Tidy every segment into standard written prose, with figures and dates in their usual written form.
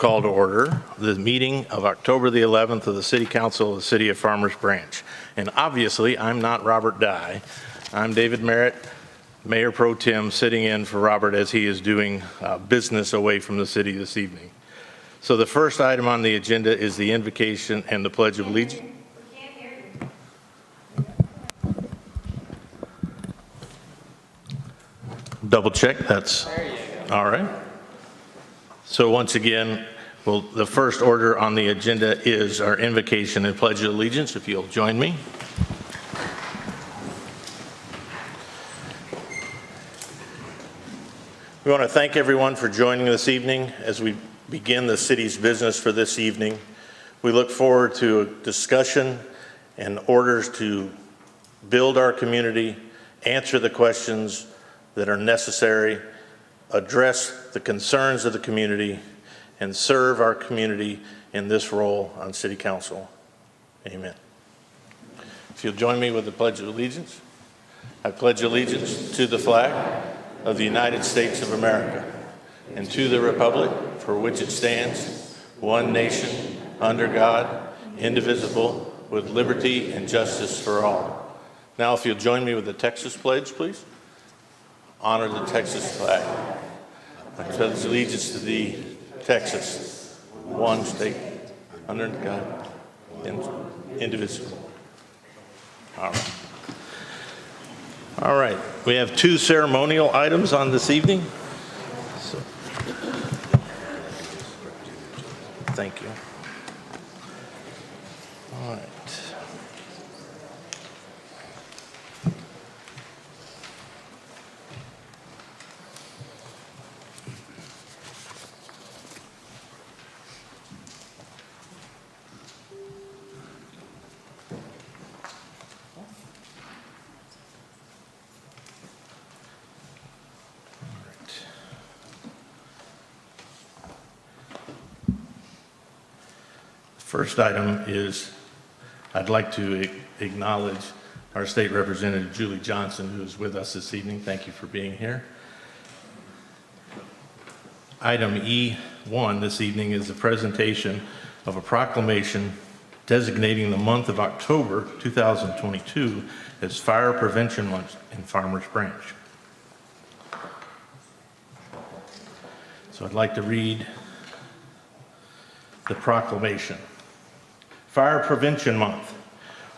call to order the meeting of October the 11th of the City Council of the City of Farmers Branch. And obviously, I'm not Robert Dye. I'm David Merritt, Mayor Pro Tem, sitting in for Robert as he is doing business away from the city this evening. So the first item on the agenda is the invocation and the Pledge of Allegiance. Double check, that's all right. So once again, well, the first order on the agenda is our invocation and Pledge of Allegiance, if you'll join me. We want to thank everyone for joining this evening as we begin the city's business for this evening. We look forward to a discussion and orders to build our community, answer the questions that are necessary, address the concerns of the community, and serve our community in this role on City Council. Amen. If you'll join me with the Pledge of Allegiance. I pledge allegiance to the flag of the United States of America and to the republic for which it stands, one nation, under God, indivisible, with liberty and justice for all. Now, if you'll join me with the Texas pledge, please. Honor the Texas flag. I pledge allegiance to thee, Texas, one state, under God, indivisible. All right. We have two ceremonial items on this evening. So, thank you. All right. First item is I'd like to acknowledge our State Representative Julie Johnson, who is with us this evening. Thank you for being here. Item E1 this evening is the presentation of a proclamation designating the month of October 2022 as Fire Prevention Month in Farmers Branch. So I'd like to read the proclamation. Fire Prevention Month.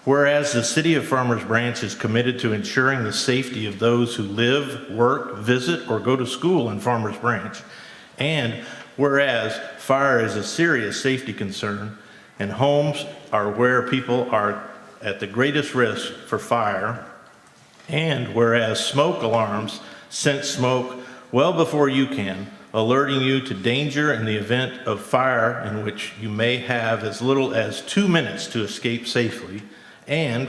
Whereas the City of Farmers Branch is committed to ensuring the safety of those who live, work, visit, or go to school in Farmers Branch, and whereas fire is a serious safety concern and homes are where people are at the greatest risk for fire, and whereas smoke alarms sense smoke well before you can, alerting you to danger in the event of fire in which you may have as little as 2 minutes to escape safely. And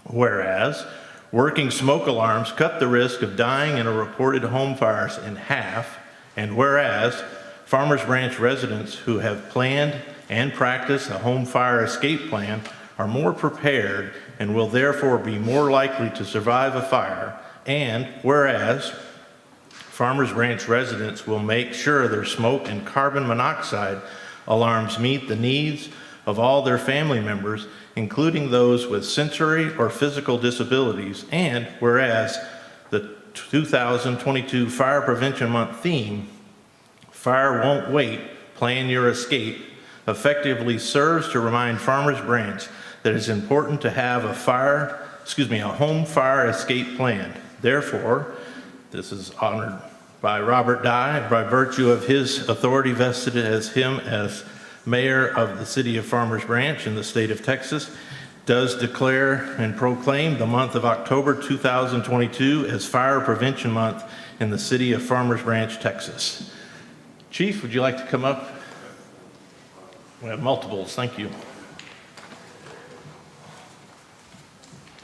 whereas working smoke alarms cut the risk of dying in a reported home fires in half. And whereas Farmers Branch residents who have planned and practiced a home fire escape plan are more prepared and will therefore be more likely to survive a fire. And whereas Farmers Branch residents will make sure their smoke and carbon monoxide alarms meet the needs of all their family members, including those with sensory or physical disabilities. And whereas the 2022 Fire Prevention Month theme, Fire Won't Wait, Plan Your Escape, effectively serves to remind Farmers Branch that it's important to have a home fire escape plan. Therefore, this is honored by Robert Dye by virtue of his authority vested as mayor of the City of Farmers Branch in the state of Texas, does declare and proclaim the month of October 2022 as Fire Prevention Month in the City of Farmers Branch, Texas. Chief, would you like to come up? We have multiples, thank you.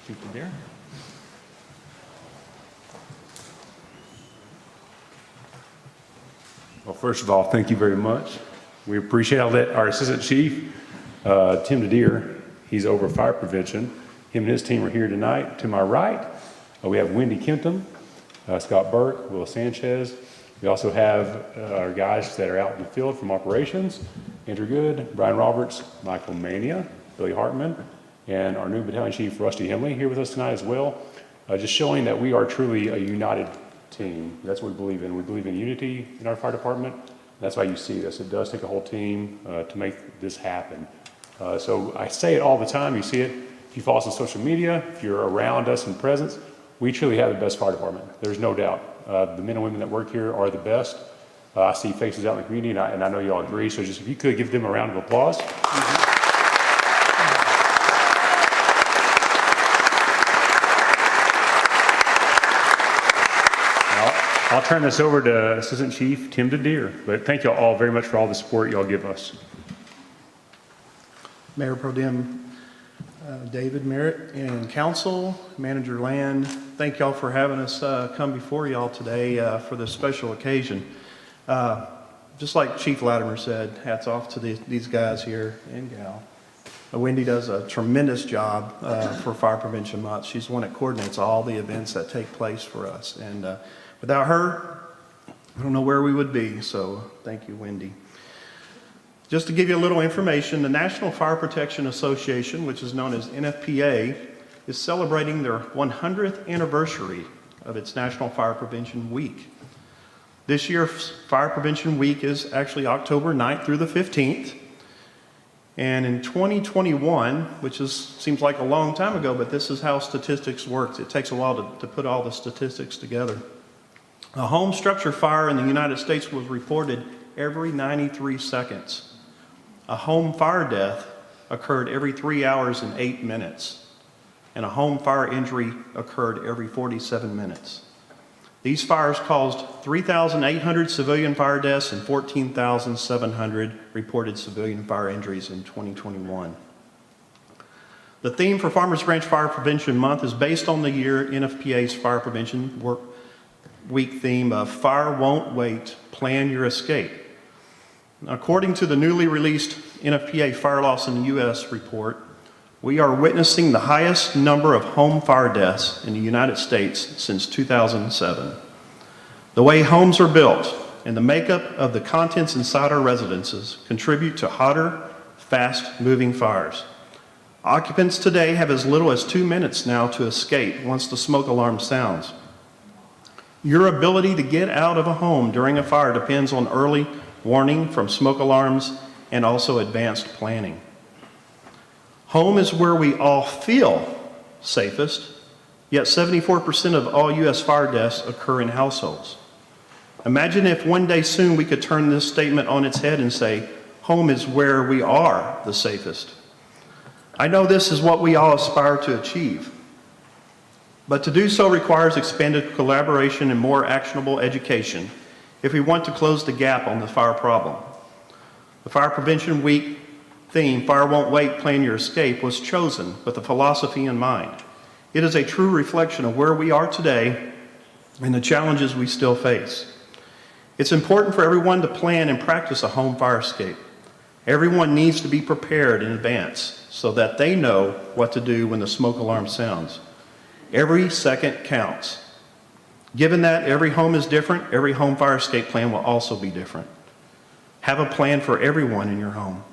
Chief Adair. Well, first of all, thank you very much. We appreciate our Assistant Chief, Tim Adair. He's over fire prevention. Him and his team are here tonight. To my right, we have Wendy Kenton, Scott Burke, Will Sanchez, We also have our guys that are out in the field from operations, Andrew Good, Brian Roberts, Michael Mania, Billy Hartman, and our new battalion chief, Rusty Hemley, here with us tonight as well, just showing that we are truly a united team. That's what we believe in. We believe in unity in our fire department. That's why you see this. It does take a whole team to make this happen. So I say it all the time. You see it if you follow us on social media, if you're around us in presence. We truly have the best fire department. There's no doubt. The men and women that work here are the best. I see faces out in the community, and I know you all agree. So just if you could give them a round of applause. I'll turn this over to Assistant Chief Tim DeDeer, but thank you all very much for all the support you all give us. Mayor Pro Tem David Merritt and Council, Manager Land, thank y'all for having us come before y'all today for this special occasion. Just like Chief Latimer said, hats off to these guys here and gal. Wendy does a tremendous job for Fire Prevention Month. She's the one that coordinates all the events that take place for us. And without her, I don't know where we would be. So thank you, Wendy. Just to give you a little information, the National Fire Protection Association, which is known as NFPA, is celebrating their 100th anniversary of its National Fire Prevention Week. This year's Fire Prevention Week is actually October 9th through the 15th. And in 2021, which seems like a long time ago, but this is how statistics works. It takes a while to put all the statistics together. A home structure fire in the United States was reported every 93 seconds. A home fire death occurred every 3 hours and 8 minutes. And a home fire injury occurred every 47 minutes. These fires caused 3,800 civilian fire deaths and 14,700 reported civilian fire injuries in 2021. The theme for Farmers Branch Fire Prevention Month is based on the year NFPA's Fire Prevention Week theme of Fire Won't Wait, Plan Your Escape. According to the newly released NFPA Fire Loss in the U.S. report, we are witnessing the highest number of home fire deaths in the United States since 2007. The way homes are built and the makeup of the contents inside our residences contribute to hotter, fast-moving fires. Occupants today have as little as 2 minutes now to escape once the smoke alarm sounds. Your ability to get out of a home during a fire depends on early warning from smoke alarms and also advanced planning. Home is where we all feel safest, yet 74% of all U.S. fire deaths occur in households. Imagine if one day soon we could turn this statement on its head and say, home is where we are the safest. I know this is what we all aspire to achieve, but to do so requires expanded collaboration and more actionable education if we want to close the gap on the fire problem. The Fire Prevention Week theme, Fire Won't Wait, Plan Your Escape, was chosen with a philosophy in mind. It is a true reflection of where we are today and the challenges we still face. It's important for everyone to plan and practice a home fire escape. Everyone needs to be prepared in advance so that they know what to do when the smoke alarm sounds. Every second counts. Given that every home is different, every home fire escape plan will also be different. Have a plan for everyone in your home.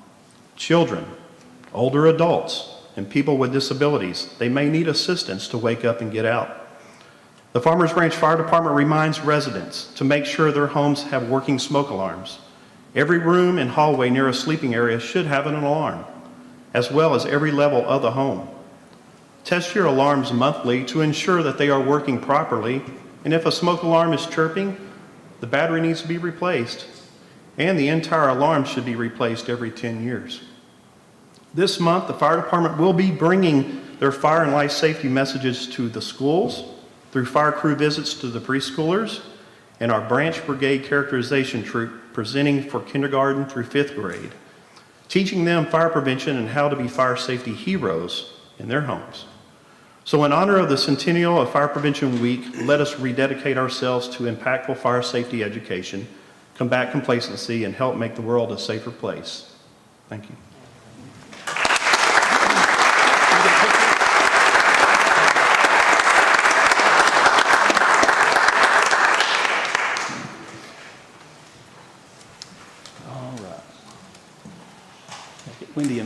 Children, older adults, and people with disabilities. They may need assistance to wake up and get out. The Farmers Branch Fire Department reminds residents to make sure their homes have working smoke alarms. Every room and hallway near a sleeping area should have an alarm, as well as every level of the home. Test your alarms monthly to ensure that they are working properly, and if a smoke alarm is chirping, the battery needs to be replaced, and the entire alarm should be replaced every 10 years. This month, the fire department will be bringing their fire and life safety messages to the schools through fire crew visits to the preschoolers and our branch brigade characterization troop presenting for kindergarten through 5th grade, teaching them fire prevention and how to be fire safety heroes in their homes. So in honor of the centennial of Fire Prevention Week, let us rededicate ourselves to impactful fire safety education, combat complacency, and help make the world a safer place. Thank you.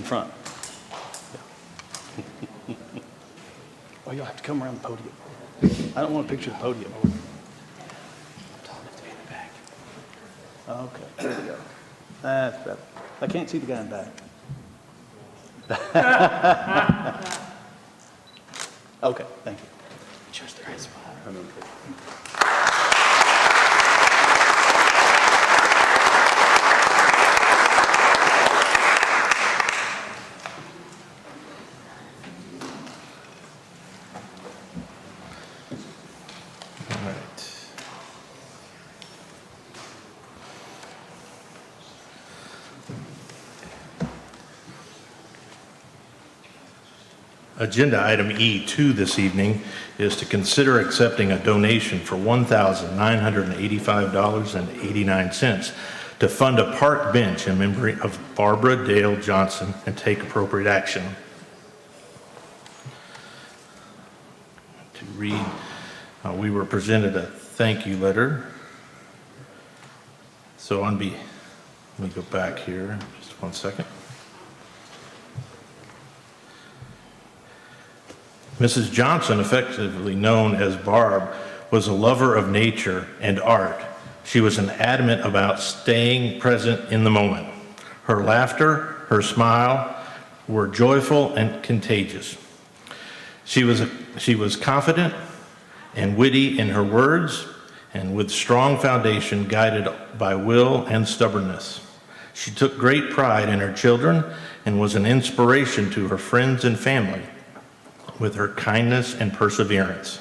front. Oh, you'll have to come around the podium. I don't want a picture of the podium. Okay, there we go. That's better. I can't see the guy in back. Okay, thank you. Choose the right spot. All right. Agenda item E2 this evening is to consider accepting a donation for $1,985.89 to fund a park bench in memory of Barbara Dale Johnson and take appropriate action. To read, we were presented a thank you letter. So let me go back here, just 1 second. Mrs. Johnson, effectively known as Barb, was a lover of nature and art. She was adamant about staying present in the moment. Her laughter, her smile were joyful and contagious. She was confident and witty in her words, and with strong foundation guided by will and stubbornness. She took great pride in her children and was an inspiration to her friends and family with her kindness and perseverance.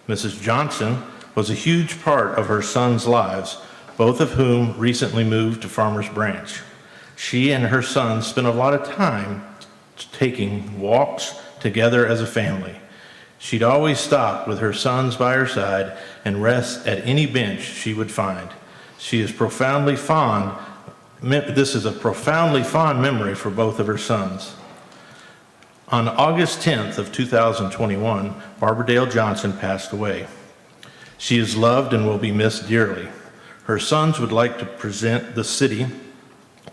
Mrs. Johnson was a huge part of her sons' lives, both of whom recently moved to Farmers Branch. She and her sons spent a lot of time taking walks together as a family. She'd always stop with her sons by her side and rest at any bench she would find. This is a profoundly fond memory for both of her sons. On August 10th of 2021, Barbara Dale Johnson passed away. She is loved and will be missed dearly. Her sons would like to present the city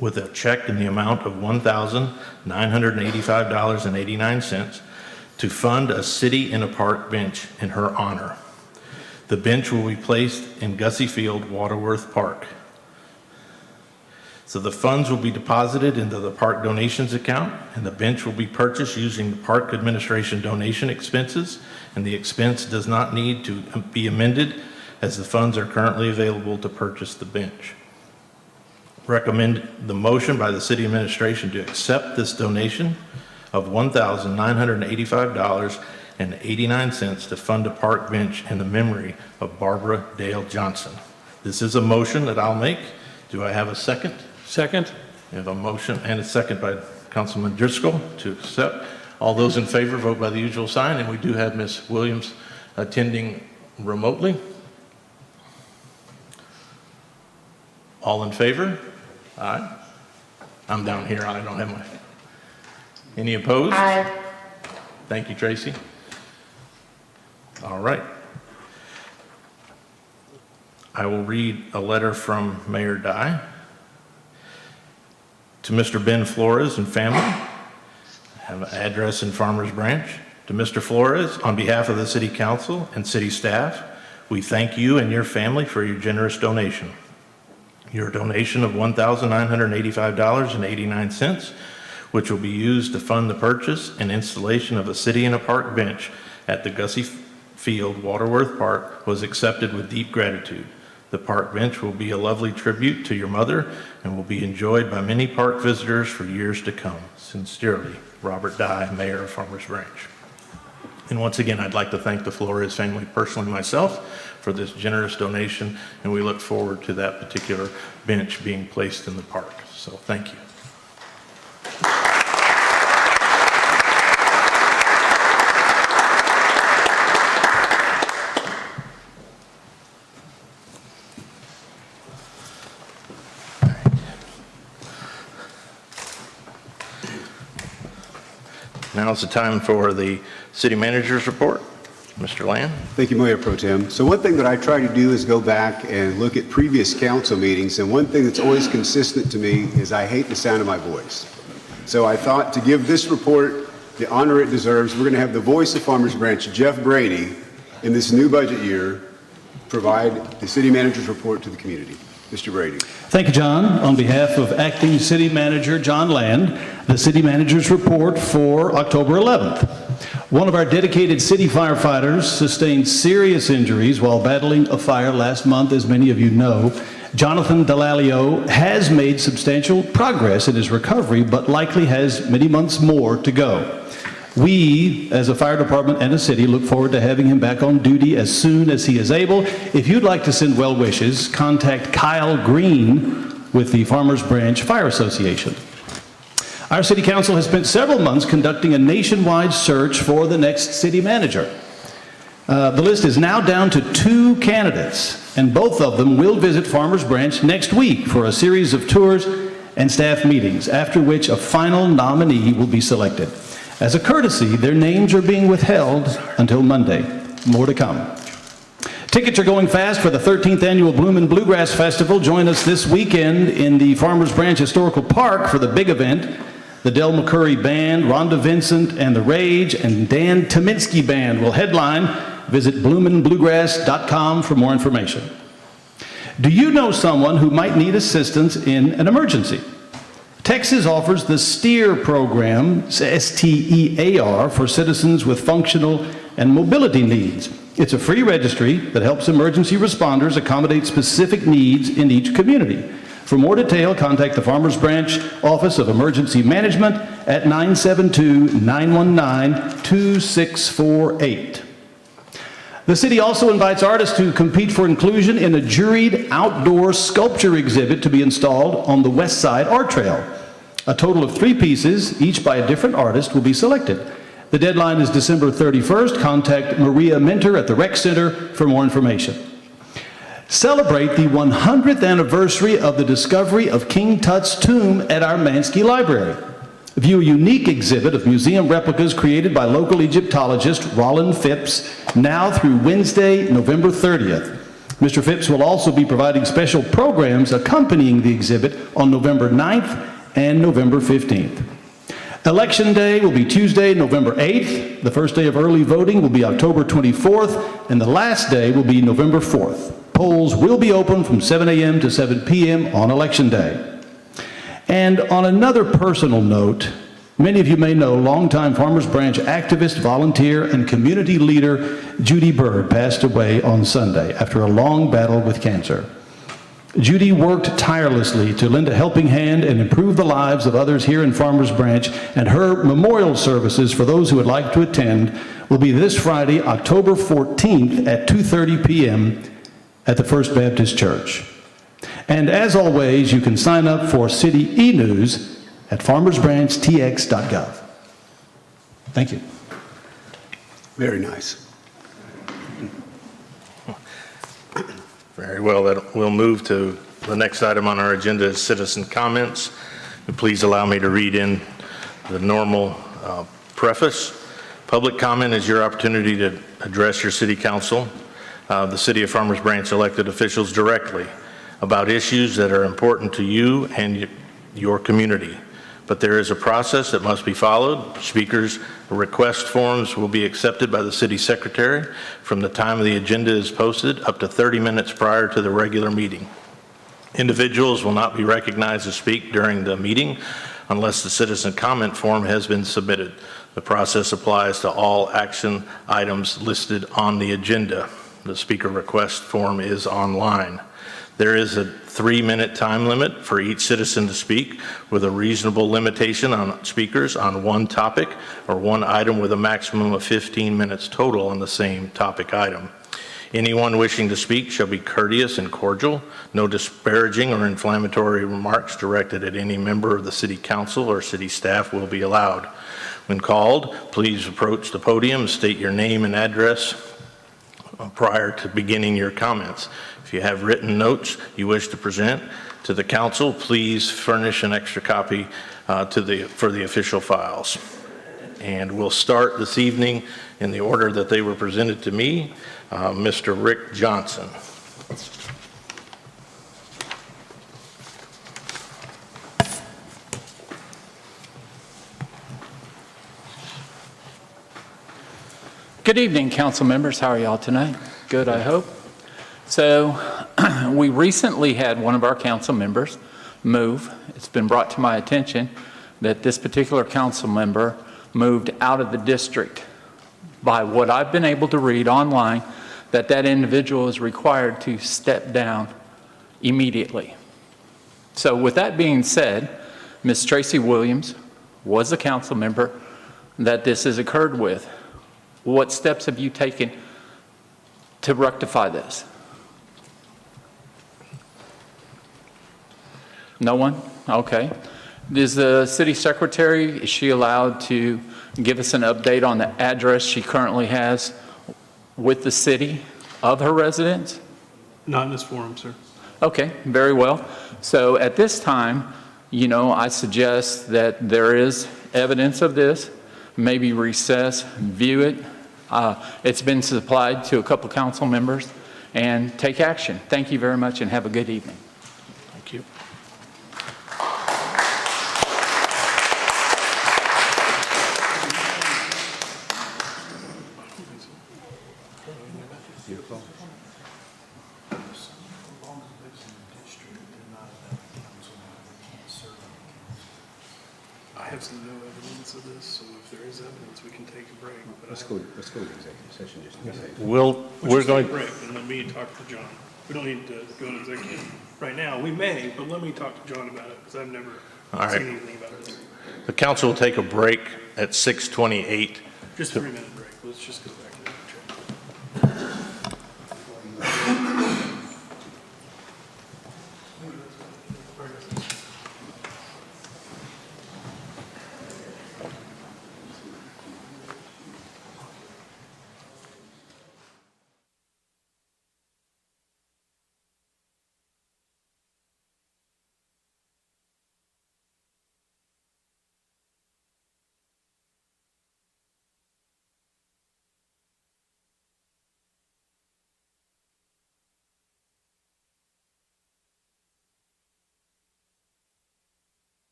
with a check in the amount of $1,985.89 to fund a city in a park bench in her honor. The bench will be placed in Gussie Field, Waterworth Park. So the funds will be deposited into the park donations account, and the bench will be purchased using the park administration donation expenses, and the expense does not need to be amended as the funds are currently available to purchase the bench. Recommend the motion by the city administration to accept this donation of $1,985.89 to fund a park bench in the memory of Barbara Dale Johnson. This is a motion that I'll make. Do I have a second? Second. We have a motion and a second by Councilman Driscoll to accept. All those in favor vote by the usual sign, and we do have Ms. Williams attending remotely. All in favor? Aye. I'm down here. I don't have my. Any opposed? Aye. Thank you, Tracy. All right. I will read a letter from Mayor Dye to Mr. Ben Flores and family. I have an address in Farmers Branch. To Mr. Flores, on behalf of the City Council and City staff, we thank you and your family for your generous donation. Your donation of $1,985.89, which will be used to fund the purchase and installation of a city in a park bench at the Gussie Field, Waterworth Park, was accepted with deep gratitude. The park bench will be a lovely tribute to your mother and will be enjoyed by many park visitors for years to come. Sincerely, Robert Dye, Mayor of Farmers Branch. And once again, I'd like to thank the Flores family, personally myself, for this generous donation, and we look forward to that particular bench being placed in the park. So thank you. Now is the time for the city manager's report. Mr. Land. Thank you, Mayor Pro Tem. So one thing that I try to do is go back and look at previous council meetings, and one thing that's always consistent to me is I hate the sound of my voice. So I thought to give this report the honor it deserves, we're going to have the voice of Farmers Branch, Jeff Brady, in this new budget year, provide the city manager's report to the community. Mr. Brady. Thank you, John. On behalf of Acting City Manager John Land, the City Manager's report for October 11th. One of our dedicated city firefighters sustained serious injuries while battling a fire last month, as many of you know. Jonathan Delalio has made substantial progress in his recovery, but likely has many months more to go. We, as a fire department and a city, look forward to having him back on duty as soon as he is able. If you'd like to send well wishes, contact Kyle Green with the Farmers Branch Fire Association. Our city council has spent several months conducting a nationwide search for the next city manager. The list is now down to 2 candidates, and both of them will visit Farmers Branch next week for a series of tours and staff meetings, after which a final nominee will be selected. As a courtesy, their names are being withheld until Monday. More to come. Tickets are going fast for the 13th Annual Bloomin' Bluegrass Festival. Join us this weekend in the Farmers Branch Historical Park for the big event. The Del McCurry Band, Rhonda Vincent and the Rage, and Dan Tominski Band will headline. Visit bloominbluegrass.com for more information. Do you know someone who might need assistance in an emergency? Texas offers the STEER program, S-T-E-A-R, for citizens with functional and mobility needs. It's a free registry that helps emergency responders accommodate specific needs in each community. For more detail, contact the Farmers Branch Office of Emergency Management at 972-919-2648. The city also invites artists to compete for inclusion in a juried outdoor sculpture exhibit to be installed on the West Side Art Trail. A total of 3 pieces, each by a different artist, will be selected. The deadline is December 31st. Contact Maria Minter at the Rec Center for more information. Celebrate the 100th anniversary of the discovery of King Tut's tomb at our Mansky Library. View a unique exhibit of museum replicas created by local Egyptologist Roland Phipps, now through Wednesday, November 30th. Mr. Phipps will also be providing special programs accompanying the exhibit on November 9th and November 15th. Election Day will be Tuesday, November 8th. The first day of early voting will be October 24th, and the last day will be November 4th. Polls will be open from 7 a.m. to 7 p.m. on Election Day. And on another personal note, many of you may know longtime Farmers Branch activist, volunteer, and community leader Judy Bird passed away on Sunday after a long battle with cancer. Judy worked tirelessly to lend a helping hand and improve the lives of others here in Farmers Branch, and her memorial services for those who would like to attend will be this Friday, October 14th at 2:30 p.m. at the First Baptist Church. And as always, you can sign up for City e-News at farmersbranchtx.gov. Thank you. Very nice. Very well, we'll move to the next item on our agenda is citizen comments. Please allow me to read in the normal preface. Public comment is your opportunity to address your city council, the City of Farmers Branch elected officials directly about issues that are important to you and your community. But there is a process that must be followed. Speakers' request forms will be accepted by the city secretary from the time the agenda is posted up to 30 minutes prior to the regular meeting. Individuals will not be recognized to speak during the meeting unless the citizen comment form has been submitted. The process applies to all action items listed on the agenda. The speaker request form is online. There is a 3-minute time limit for each citizen to speak, with a reasonable limitation on speakers on one topic or one item, with a maximum of 15 minutes total on the same topic item. Anyone wishing to speak shall be courteous and cordial. No disparaging or inflammatory remarks directed at any member of the city council or city staff will be allowed. When called, please approach the podium, state your name and address prior to beginning your comments. If you have written notes you wish to present to the council, please furnish an extra copy for the official files. And we'll start this evening in the order that they were presented to me. Mr. Rick Johnson. Good evening, council members. How are y'all tonight? Good, I hope. So we recently had one of our council members move. It's been brought to my attention that this particular council member moved out of the district. By what I've been able to read online, that individual is required to step down immediately. So with that being said, Ms. Tracy Williams was a council member that this has occurred with. What steps have you taken to rectify this? No one? Okay. Is the city secretary, is she allowed to give us an update on the address she currently has with the city of her residence? Not in this forum, sir. Okay, very well. So at this time, I suggest that there is evidence of this, maybe recess, view it. It's been supplied to a couple council members, and take action. Thank you very much and have a good evening. Thank you. I have no evidence of this, so if there is evidence, we can take a break. But Let's go to executive session just to be safe. We're take going, a break and let me talk to John. We don't need to go to executive right now. We may, but let me talk to John about it because I've never All right. seen anything about this. the council will take a break at 6:28. Just a 3-minute break. Let's just go back to that.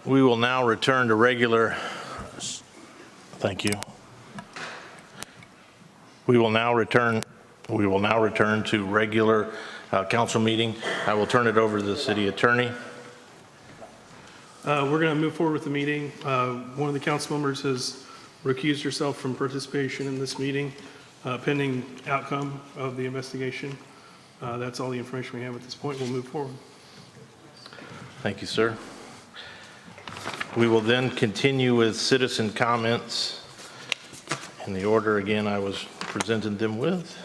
We will now return to regular, thank you. We will now return to regular council meeting. I will turn it over to the city attorney. We're going to move forward with the meeting. One of the council members has recused herself from participation in this meeting pending outcome of the investigation. That's all the information we have at this point. We'll move forward. Thank you, sir. We will then continue with citizen comments in the order, again, I was presented them with.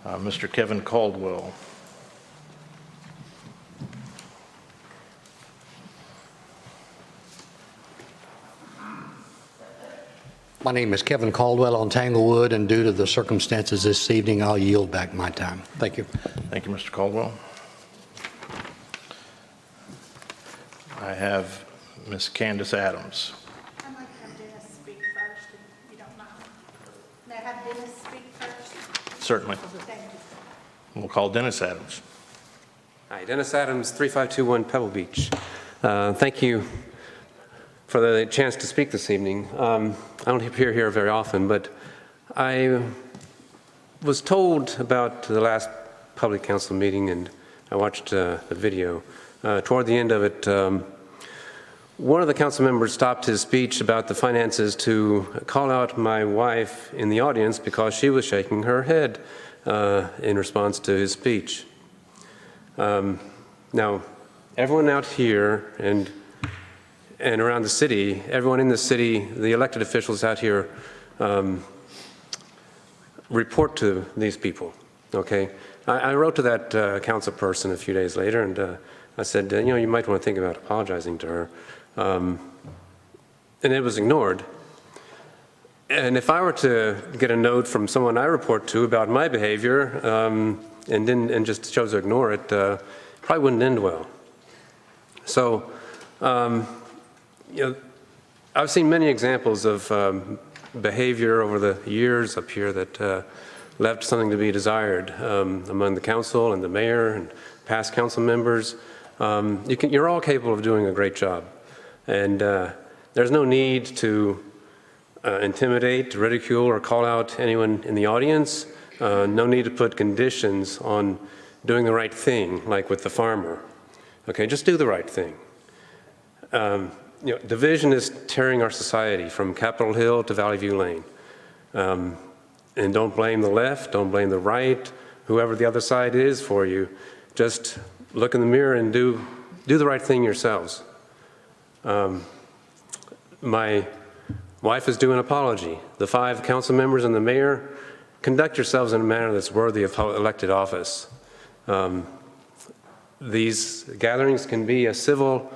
Mr. Kevin Caldwell. My name is Kevin Caldwell on Tanglewood, and due to the circumstances this evening, I'll yield back my time. Thank you. Thank you, Mr. Caldwell. I have Ms. Candace Adams. I'd like to have Dennis speak first, if you don't mind. May I have Dennis speak first? Certainly. Thank you. We'll call Dennis Adams. Hi, Dennis Adams, 3521 Pebble Beach. Thank you for the chance to speak this evening. I don't appear here very often, but I was told about the last public council meeting, and I watched the video. Toward the end of it, one of the council members stopped his speech about the finances to call out my wife in the audience because she was shaking her head in response to his speech. Now, everyone out here and around the city, everyone in the city, the elected officials out here report to these people, okay? I wrote to that council person a few days later, and I said, you know, you might want to think about apologizing to her. And it was ignored. And if I were to get a note from someone I report to about my behavior and just chose to ignore it, probably wouldn't end well. So, you know, I've seen many examples of behavior over the years up here that left something to be desired among the council and the mayor and past council members. You're all capable of doing a great job. And there's no need to intimidate, ridicule, or call out anyone in the audience. No need to put conditions on doing the right thing, like with the farmer. Okay, just do the right thing. You know, division is tearing our society from Capitol Hill to Valley View Lane. And don't blame the left, don't blame the right, whoever the other side is for you. Just look in the mirror and do the right thing yourselves. My wife is due an apology. The 5 council members and the mayor, conduct yourselves in a manner that's worthy of elected office. These gatherings can be a civil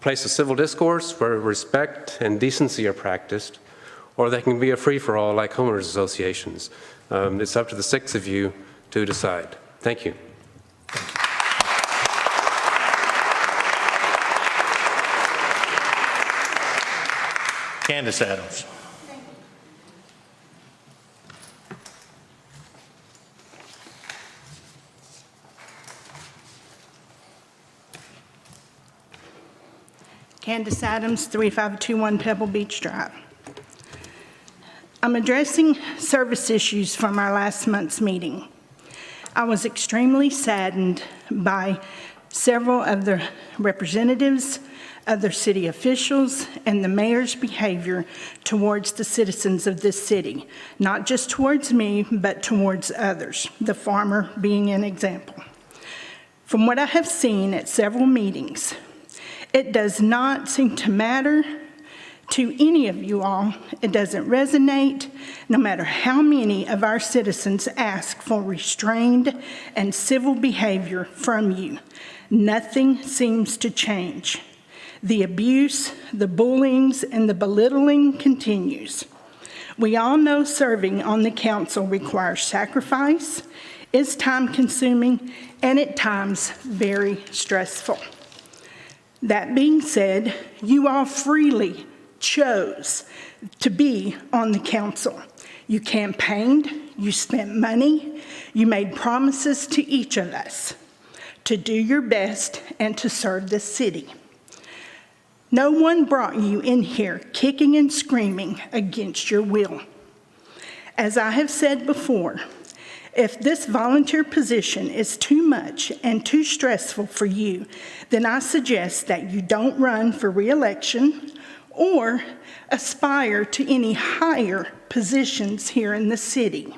place of civil discourse where respect and decency are practiced, or they can be a free-for-all like homeowners associations. It's up to the 6 of you to decide. Thank you. Candace Adams. Candace Adams, 3521 Pebble Beach Drive. I'm addressing service issues from our last month's meeting. I was extremely saddened by several of the representatives, other city officials, and the mayor's behavior towards the citizens of this city, not just towards me, but towards others, the farmer being an example. From what I have seen at several meetings, it does not seem to matter to any of you all. It doesn't resonate, no matter how many of our citizens ask for restrained and civil behavior from you. Nothing seems to change. The abuse, the bullying, and the belittling continues. We all know serving on the council requires sacrifice, is time-consuming, and at times very stressful. That being said, you all freely chose to be on the council. You campaigned, you spent money, you made promises to each of us to do your best and to serve this city. No one brought you in here kicking and screaming against your will. As I have said before, if this volunteer position is too much and too stressful for you, then I suggest that you don't run for re-election or aspire to any higher positions here in the city.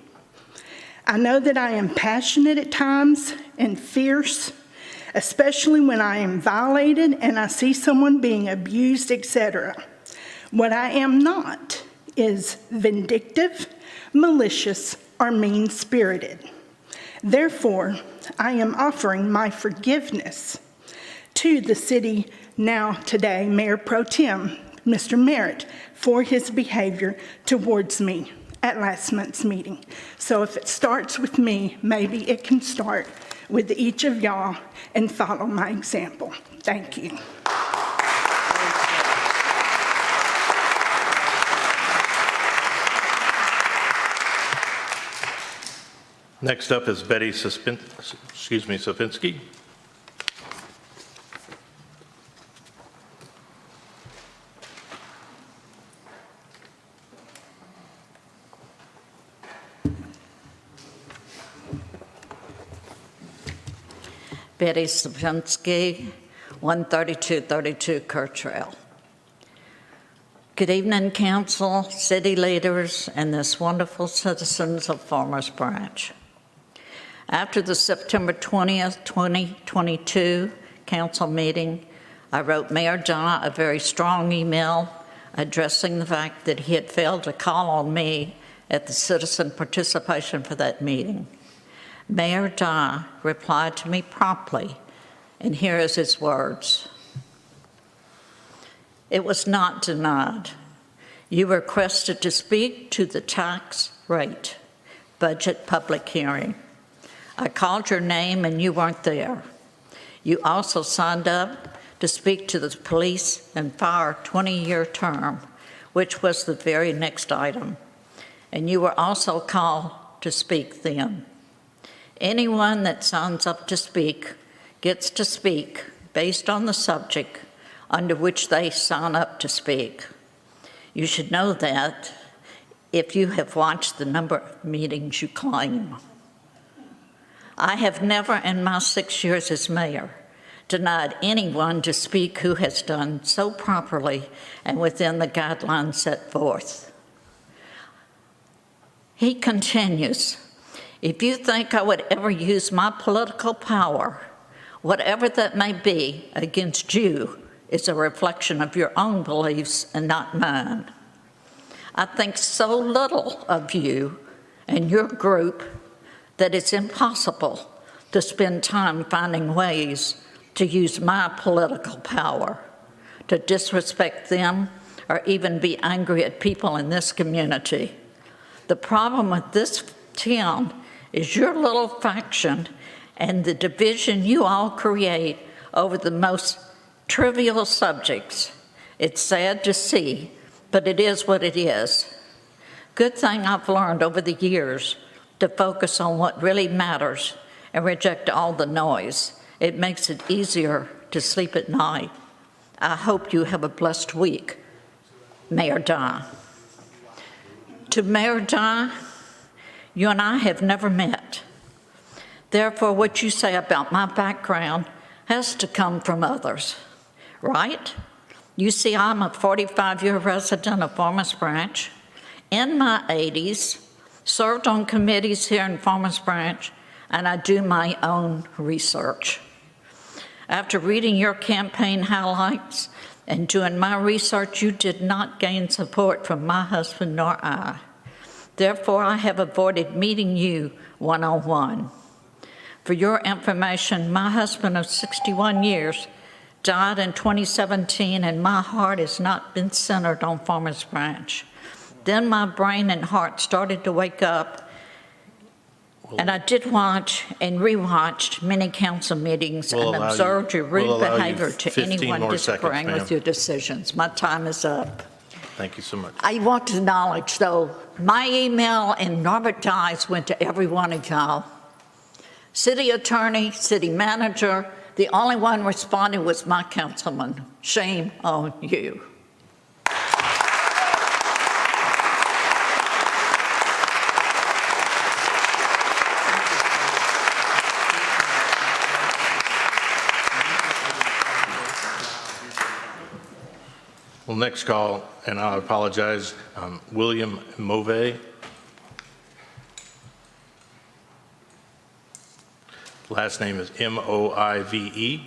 I know that I am passionate at times and fierce, especially when I am violated and I see someone being abused, etc. What I am not is vindictive, malicious, or mean-spirited. Therefore, I am offering my forgiveness to the city today, Mayor Pro Tem, Mr. Merritt, for his behavior towards me at last month's meeting. So if it starts with me, maybe it can start with each of y'all and follow my example. Thank you. Next up is Betty Sofinski. Betty Sofinski, 13232 Kerr Trail. Good evening, council, city leaders, and this wonderful citizens of Farmers Branch. After the September 20th, 2022 council meeting, I wrote Mayor John a very strong email addressing the fact that he had failed to call on me at the citizen participation for that meeting. Mayor John replied to me promptly, and here is his words. It was not denied. You requested to speak to the tax rate budget public hearing. I called your name and you weren't there. You also signed up to speak to the police and fire 20-year term, which was the very next item. And you were also called to speak then. Anyone that signs up to speak gets to speak based on the subject under which they sign up to speak. You should know that if you have watched the number of meetings you claim. I have never in my 6 years as mayor denied anyone to speak who has done so properly and within the guidelines set forth. He continues, if you think I would ever use my political power, whatever that may be, against you is a reflection of your own beliefs and not mine. I think so little of you and your group that it's impossible to spend time finding ways to use my political power to disrespect them or even be angry at people in this community. The problem with this town is your little faction and the division you all create over the most trivial subjects. It's sad to see, but it is what it is. Good thing I've learned over the years to focus on what really matters and reject all the noise. It makes it easier to sleep at night. I hope you have a blessed week. Mayor Don. To Mayor Don, you and I have never met. Therefore, what you say about my background has to come from others, right? You see, I'm a 45-year resident of Farmers Branch. In my 80s, served on committees here in Farmers Branch, and I do my own research. After reading your campaign highlights and doing my research, you did not gain support from my husband nor I. Therefore, I have avoided meeting you one-on-one. For your information, my husband of 61 years died in 2017, and my heart has not been centered on Farmers Branch. Then my brain and heart started to wake up, and I did watch and rewatched many council meetings and observed your rude behavior to anyone disagreeing with your decisions. My time is up. Thank you so much. I want to acknowledge, though, my email and Norbert Dye's went to every one of y'all. City attorney, city manager, The only one responding was my councilman. Shame on you. Well, next call, and I apologize, William Move. Last name is Moive.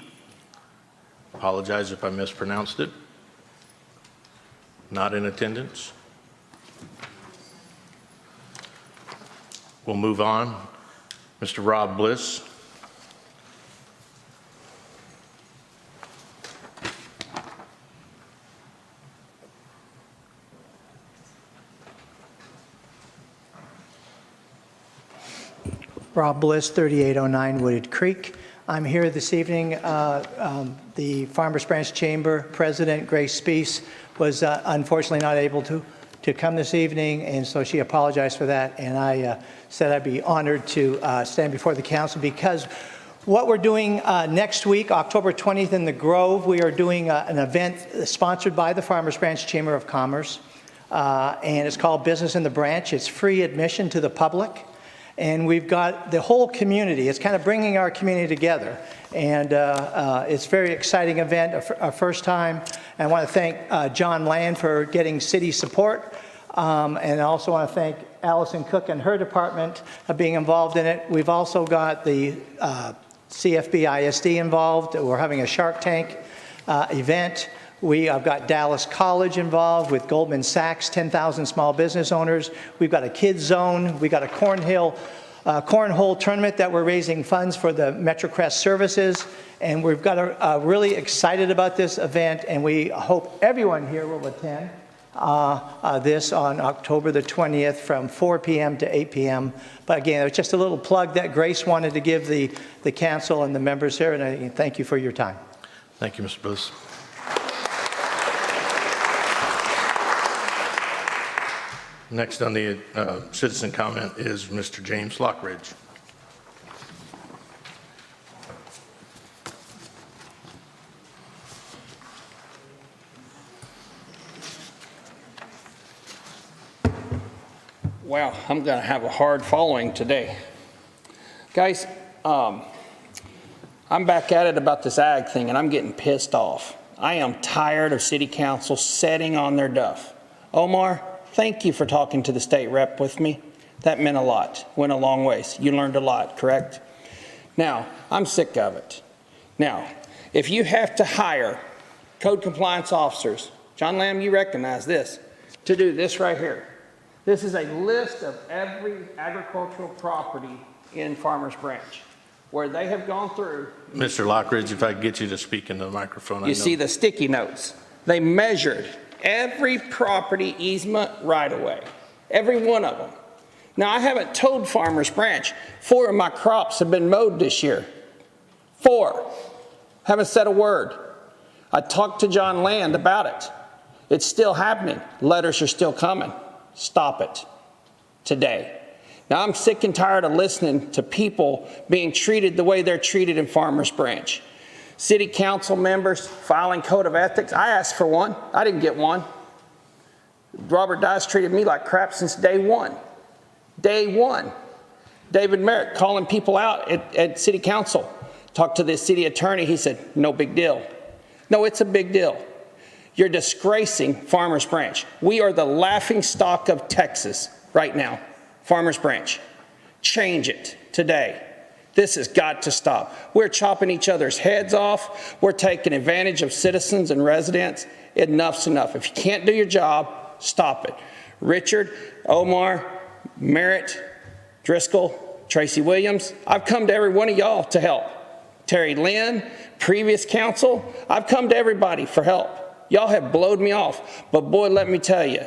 Apologize if I mispronounced it. Not in attendance. We'll move on. Mr. Rob Bliss. Rob Bliss, 3809 Wooded Creek. I'm here this evening. The Farmers Branch Chamber President, Grace Spees, was unfortunately not able to come this evening, and so she apologized for that. And I said I'd be honored to stand before the council because what we're doing next week, October 20th in the Grove, we are doing an event sponsored by the Farmers Branch Chamber of Commerce, and it's called Business in the Branch. It's free admission to the public. And we've got the whole community. It's kind of bringing our community together. And it's a very exciting event, a first time. And I want to thank John Land for getting city support. And I also want to thank Allison Cook and her department of being involved in it. We've also got the CFB ISD involved. We're having a Shark Tank event. I've got Dallas College involved with Goldman Sachs, 10,000 small business owners. We've got a kids zone. We've got a cornhole tournament that we're raising funds for the MetroCrest services. And we've got really excited about this event, and we hope everyone here will attend this on October the 20th from 4 p.m. to 8 p.m. But again, it was just a little plug that Grace wanted to give the council and the members here, and I thank you for your time. Thank you, Mr. Bliss. Next on the citizen comment is Mr. James Lockridge. Wow, I'm going to have a hard following today. Guys, I'm back at it about this ag thing, and I'm getting pissed off. I am tired of city council sitting on their duff. Omar, thank you for talking to the state rep with me. That meant a lot, went a long ways. You learned a lot, correct? Now, I'm sick of it. Now, if you have to hire code compliance officers, John Lamb, you recognize this, to do this right here. This is a list of every agricultural property in Farmers Branch where they have gone through. Mr. Lockridge, if I could get you to speak into the microphone. You see the sticky notes. They measured every property easement right away, every one of them. Now, I haven't told Farmers Branch 4 of my crops have been mowed this year. 4. Haven't said a word. I talked to John Land about it. It's still happening. Letters are still coming. Stop it today. Now, I'm sick and tired of listening to people being treated the way they're treated in Farmers Branch. City council members filing code of ethics. I asked for one. I didn't get one. Robert Dice treated me like crap since day one. Day one. David Merritt calling people out at city council. Talked to the city attorney. He said, no big deal. No, it's a big deal. You're disgracing Farmers Branch. We are the laughing stock of Texas right now. Farmers Branch. Change it today. This has got to stop. We're chopping each other's heads off. We're taking advantage of citizens and residents. Enough's enough. If you can't do your job, stop it. Richard, Omar, Merritt, Driscoll, Tracy Williams, I've come to every one of y'all to help. Terry Lynn, previous council, I've come to everybody for help. Y'all have blowed me off, but boy, let me tell you,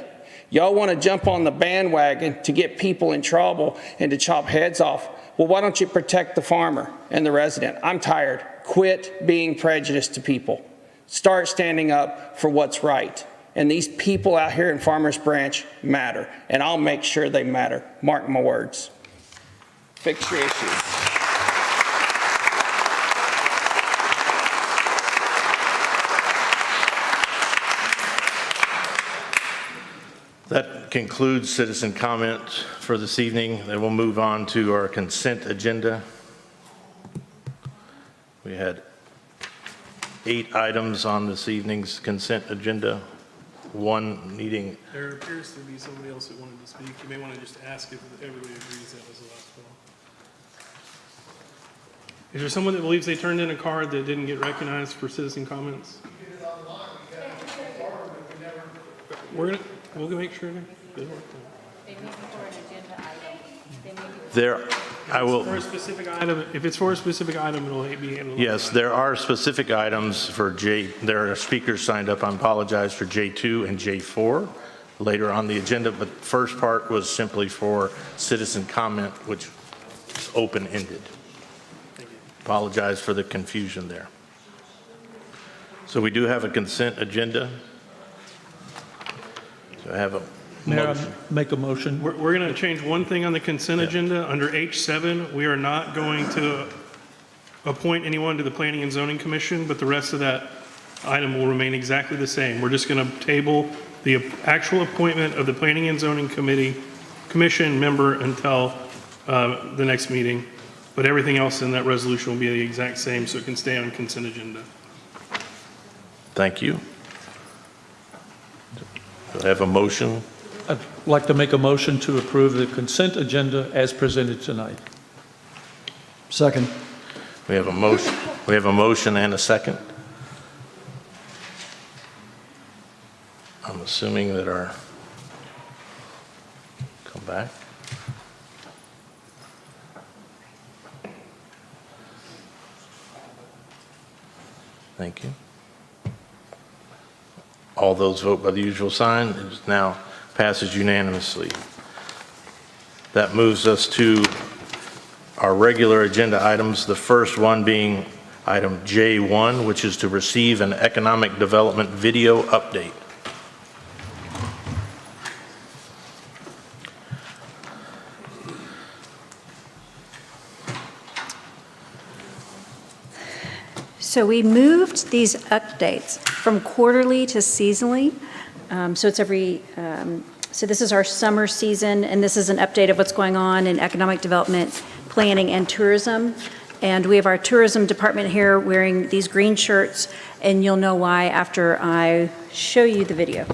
y'all want to jump on the bandwagon to get people in trouble and to chop heads off. Well, why don't you protect the farmer and the resident? I'm tired. Quit being prejudiced to people. Start standing up for what's right. And these people out here in Farmers Branch matter, and I'll make sure they matter. Mark my words. Fix your issues. concludes citizen comment for this evening. Then we'll move on to our consent agenda. We had 8 items on this evening's consent agenda, 1 needing. There appears to be somebody else that wanted to speak. You may want to just ask if everybody agrees that was the last one. Is there someone that believes they turned in a card that didn't get recognized for citizen comments? We'll go make sure. There, I will. For a specific item, if it's for a specific item, it'll be handled. Yes, there are specific items for there are speakers signed up. I apologize for J2 and J4 later on the agenda, but the first part was simply for citizen comment, which is open-ended. Apologize for the confusion there. So we do have a consent agenda. So I have a motion. Make a motion. We're going to change one thing on the consent agenda. Under H7, we are not going to appoint anyone to the Planning and Zoning Commission, but the rest of that item will remain exactly the same. We're just going to table the actual appointment of the Planning and Zoning Commission member until the next meeting. But everything else in that resolution will be the exact same, so it can stay on consent agenda. Thank you. Do I have a motion? I'd like to make a motion to approve the consent agenda as presented tonight. Second. We have a motion. We have a motion and a second. I'm assuming that come back. Thank you. All those vote by the usual sign. It now passes unanimously. That moves us to our regular agenda items, the first one being item J1, which is to receive an economic development video update. So we moved these updates from quarterly to seasonally. So it's so this is our summer season, and this is an update of what's going on in economic development, planning, and tourism. And we have our tourism department here wearing these green shirts, and you'll know why after I show you the video.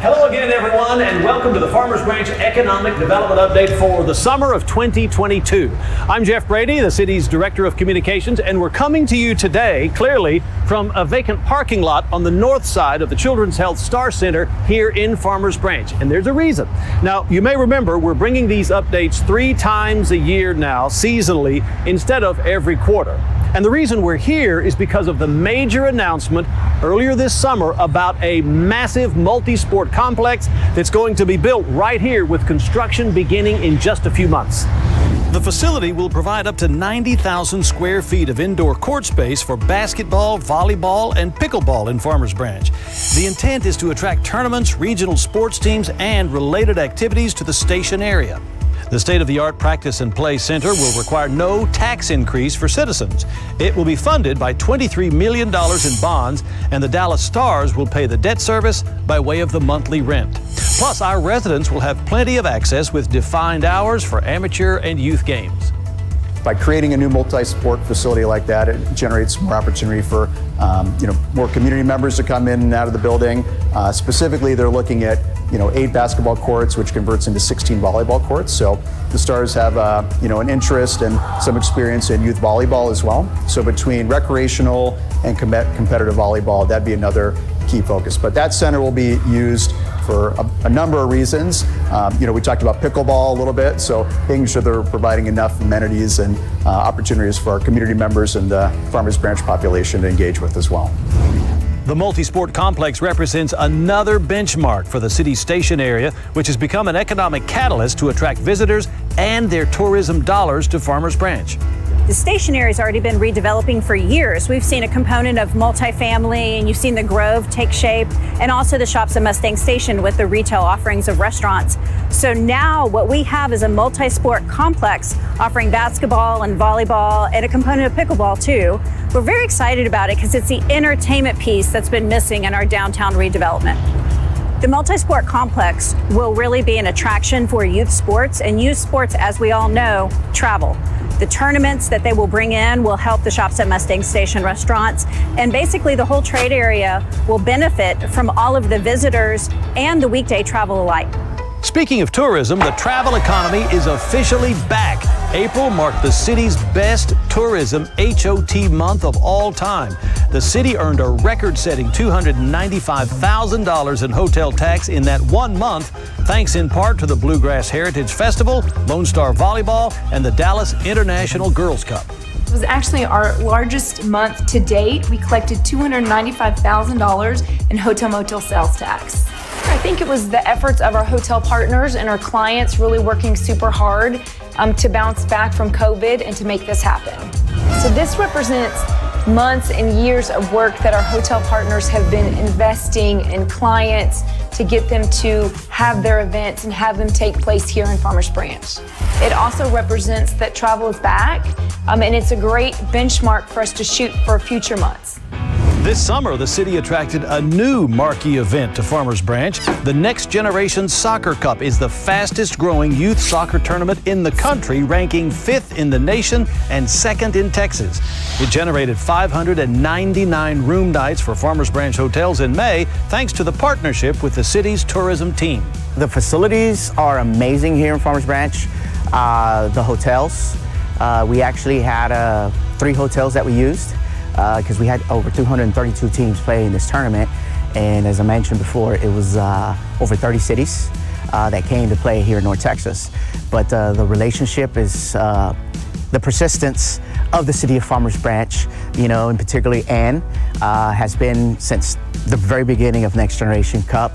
Hello again, everyone, and welcome to the Farmers Branch Economic Development Update for the summer of 2022. I'm Jeff Brady, the city's Director of Communications, and we're coming to you today, clearly, from a vacant parking lot on the north side of the Children's Health Star Center here in Farmers Branch, and there's a reason. Now, you may remember we're bringing these updates 3 times a year now, seasonally, instead of every quarter. And the reason we're here is because of the major announcement earlier this summer about a massive multi-sport complex that's going to be built right here with construction beginning in just a few months. The facility will provide up to 90,000 square feet of indoor court space for basketball, volleyball, and pickleball in Farmers Branch. The intent is to attract tournaments, regional sports teams, and related activities to the station area. The state-of-the-art Practice and Play Center will require no tax increase for citizens. It will be funded by $23 million in bonds, and the Dallas Stars will pay the debt service by way of the monthly rent. Plus, our residents will have plenty of access with defined hours for amateur and youth games. By creating a new multi-sport facility like that, it generates more opportunity for more community members to come in and out of the building. Specifically, they're looking at 8 basketball courts, which converts into 16 volleyball courts. So the Stars have an interest and some experience in youth volleyball as well. So between recreational and competitive volleyball, that'd be another key focus. But that center will be used for a number of reasons. We talked about pickleball a little bit, so making sure they're providing enough amenities and opportunities for our community members and the Farmers Branch population to engage with as well. The multi-sport complex represents another benchmark for the city's station area, which has become an economic catalyst to attract visitors and their tourism dollars to Farmers Branch. The station area has already been redeveloping for years. We've seen a component of multifamily, and you've seen the Grove take shape, and also the shops at Mustang Station with the retail offerings of restaurants. So now what we have is a multi-sport complex offering basketball and volleyball and a component of pickleball too. We're very excited about it because it's the entertainment piece that's been missing in our downtown redevelopment. The multi-sport complex will really be an attraction for youth sports, and youth sports, as we all know, travel. The tournaments that they will bring in will help the shops at Mustang Station restaurants, and basically the whole trade area will benefit from all of the visitors and the weekday travel alike. Speaking of tourism, the travel economy is officially back. April marked the city's best tourism HOT month of all time. The city earned a record-setting $295,000 in hotel tax in that 1 month, thanks in part to the Bluegrass Heritage Festival, Lone Star Volleyball, and the Dallas International Girls Cup. It was actually our largest month to date. We collected $295,000 in hotel motel sales tax. I think it was the efforts of our hotel partners and our clients really working super hard to bounce back from COVID and to make this happen. So this represents months and years of work that our hotel partners have been investing in clients to get them to have their events and have them take place here in Farmers Branch. It also represents that travel is back, and it's a great benchmark for us to shoot for future months. This summer, the city attracted a new marquee event to Farmers Branch. The Next Generation Soccer Cup is the fastest growing youth soccer tournament in the country, ranking 5th in the nation and 2nd in Texas. It generated 599 room nights for Farmers Branch hotels in May, thanks to the partnership with the city's tourism team. The facilities are amazing here in Farmers Branch. The hotels, we actually had 3 hotels that we used, because we had over 232 teams play in this tournament. And as I mentioned before, it was over 30 cities that came to play here in North Texas. But the relationship is the persistence of the city of Farmers Branch, and particularly Ann, has been since the very beginning of Next Generation Cup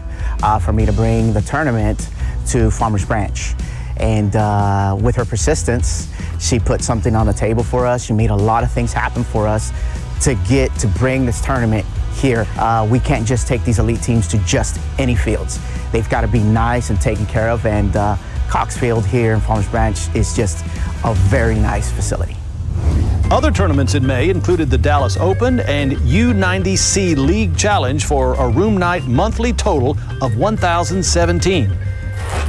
for me to bring the tournament to Farmers Branch. And with her persistence, she put something on the table for us. She made a lot of things happen for us to bring this tournament here. We can't just take these elite teams to just any fields. They've got to be nice and taken care of, and Cox Field here in Farmers Branch is just a very nice facility. Other tournaments in May included the Dallas Open and U90C League Challenge for a room night monthly total of 1,017.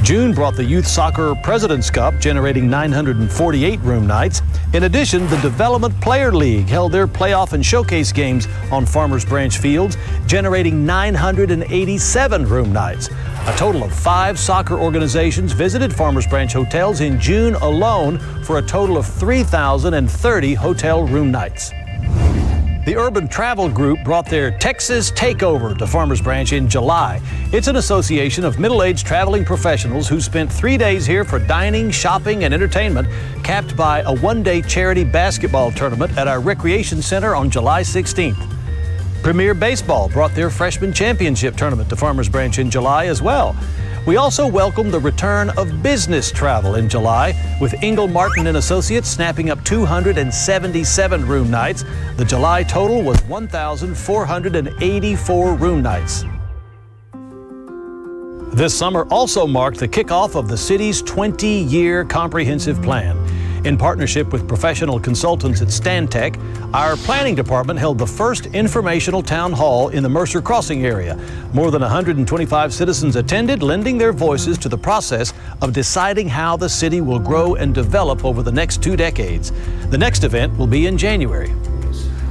June brought the Youth Soccer President's Cup, generating 948 room nights. In addition, the Development Player League held their playoff and showcase games on Farmers Branch fields, generating 987 room nights. A total of 5 soccer organizations visited Farmers Branch hotels in June alone for a total of 3,030 hotel room nights. The Urban Travel Group brought their Texas Takeover to Farmers Branch in July. It's an association of middle-aged traveling professionals who spent 3 days here for dining, shopping, and entertainment, capped by a one-day charity basketball tournament at our recreation center on July 16th. Premier Baseball brought their freshman championship tournament to Farmers Branch in July as well. We also welcomed the return of business travel in July, with Engel Martin and Associates snapping up 277 room nights. The July total was 1,484 room nights. This summer also marked the kickoff of the city's 20-year comprehensive plan. In partnership with professional consultants at Stantec, our planning department held the first informational town hall in the Mercer Crossing area. More than 125 citizens attended, lending their voices to the process of deciding how the city will grow and develop over the next 2 decades. The next event will be in January.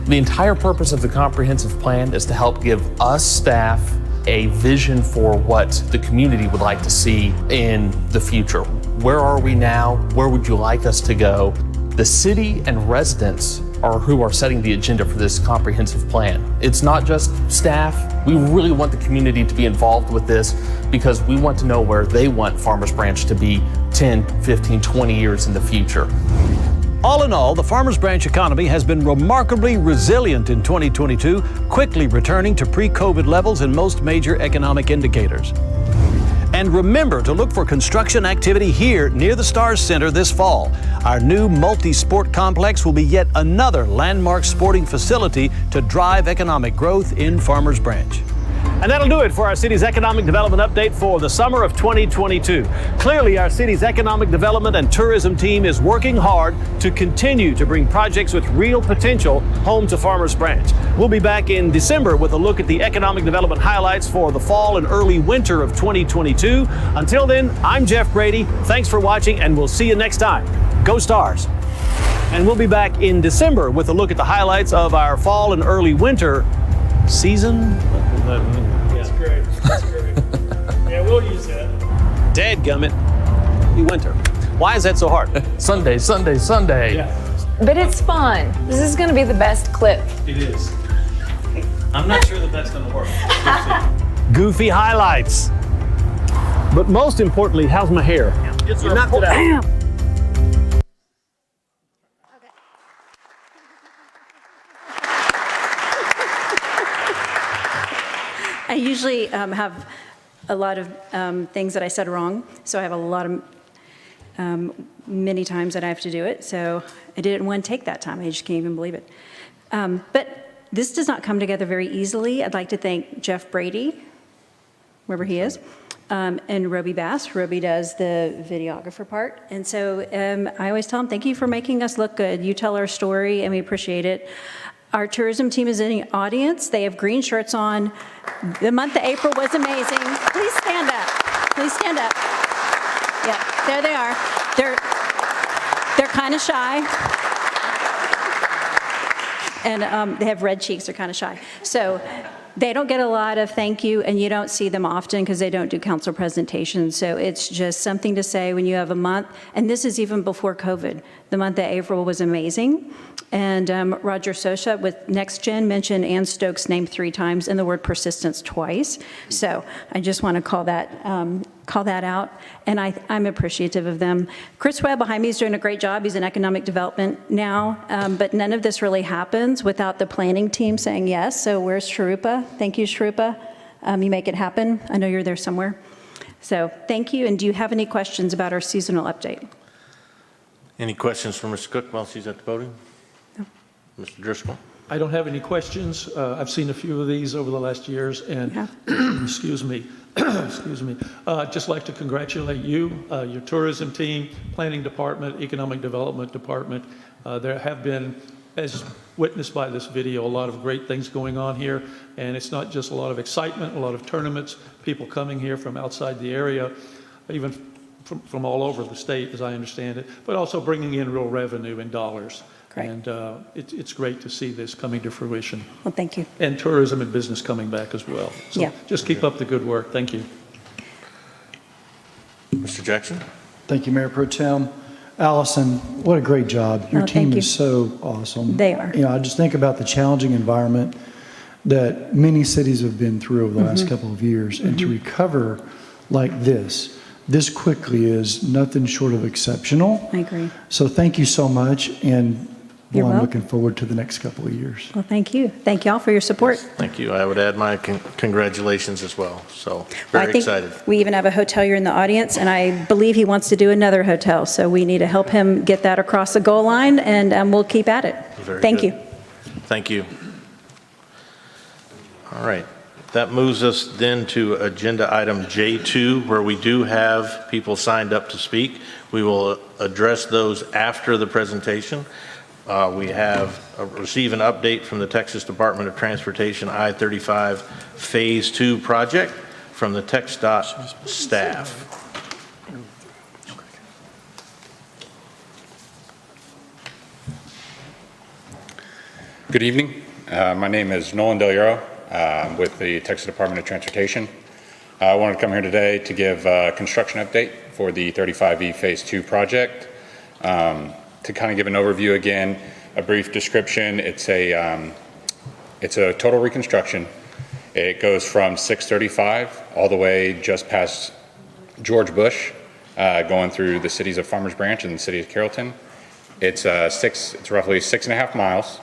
The entire purpose of the comprehensive plan is to help give us staff a vision for what the community would like to see in the future. Where are we now? Where would you like us to go? The city and residents are who are setting the agenda for this comprehensive plan. It's not just staff. We really want the community to be involved with this because we want to know where they want Farmers Branch to be 10, 15, 20 years in the future. All in all, the Farmers Branch economy has been remarkably resilient in 2022, quickly returning to pre-COVID levels in most major economic indicators. And And remember to look for construction activity here near the Stars Center this fall. Our new multi-sport complex will be yet another landmark sporting facility to drive economic growth in Farmers Branch. And that'll do it for our city's economic development update for the summer of 2022. Clearly, our city's economic development and tourism team is working hard to continue to bring projects with real potential home to Farmers Branch. We'll be back in December with a look at the economic development highlights for the fall and early winter of 2022. Until then, I'm Jeff Brady. Thanks for watching, and we'll see you next time. Go Stars! And we'll be back in December with a look at the highlights of our fall and early winter season. That's great. That's great. Yeah, we'll use that. Dadgummit. Winter. Why is that so hard? Sunday, Sunday, Sunday. Yeah, But it's fun. This is going to be the best clip. it is. I'm not sure that that's going to work. Goofy highlights. But most importantly, how's my hair? You knocked it out. I usually have a lot of things that I said wrong, so I have a lot of many times that I have to do it. So I did it in one take that time. I just can't even believe it. But this does not come together very easily. I'd like to thank Jeff Brady, wherever he is, and Roby Bass. Roby does the videographer part. And so I always tell him, thank you for making us look good. You tell our story, and we appreciate it. Our tourism team is in the audience. They have green shirts on. The month of April was amazing. Please stand up. Please stand up. Yeah, there they are. They're kind of shy. And they have red cheeks. They're kind of shy. So they don't get a lot of thank you, and you don't see them often because they don't do council presentations. So it's just something to say when you have a month, and this is even before COVID. The month of April was amazing. And Roger Sosha with Next Gen mentioned Ann Stokes' name 3 times and the word persistence twice. So I just want to call that out, and I'm appreciative of them. Chris Webb behind me is doing a great job. He's in economic development now, but none of this really happens without the planning team saying yes. So where's Shrupa? Thank you, Shrupa. You make it happen. I know you're there somewhere. So thank you, and do you have any questions about our seasonal update? Any questions for Ms. Cook while she's at the podium? No. Mr. Driscoll? I don't have any questions. I've seen a few of these over the last years, and excuse me, just like to congratulate you, your tourism team, planning department, economic development department. There have been, as witnessed by this video, a lot of great things going on here, and it's not just a lot of excitement, a lot of tournaments, people coming here from outside the area, even from all over the state, as I understand it, but also bringing in real revenue in dollars. Great. And it's great to see this coming to fruition. Well, thank you. And tourism and business coming back as well. So Yeah. just keep up the good work. Thank you. Mr. Jackson? Thank you, Mayor Pro Tem. Allison, what a great job. Your Oh, team thank you. is so awesome. They are. You know, I just think about the challenging environment that many cities have been through over the last couple of years, and to recover like this quickly is nothing short of exceptional. I agree. So thank you so much, and You're I'm welcome. looking forward to the next couple of years. Well, thank you. Thank you all for your support. Thank you. I would add my congratulations as well. So Well, very I think excited. we even have a hotelier in the audience, and I believe he wants to do another hotel. So we need to help him get that across the goal line, and we'll keep at it. Very Thank good. you. Thank you. All right. That moves us then to agenda item J2, where we do have people signed up to speak. We will address those after the presentation. We have receive an update from the Texas Department of Transportation I-35 Phase 2 project from the TxDOT staff. Good evening. My name is Nolan Del Euro with the Texas Department of Transportation. I wanted to come here today to give a construction update for the 35E Phase 2 project. To kind of give an overview again, a brief description, it's a total reconstruction. It goes from 635 all the way just past George Bush, going through the cities of Farmers Branch and the city of Carrollton. It's roughly 6.5 miles.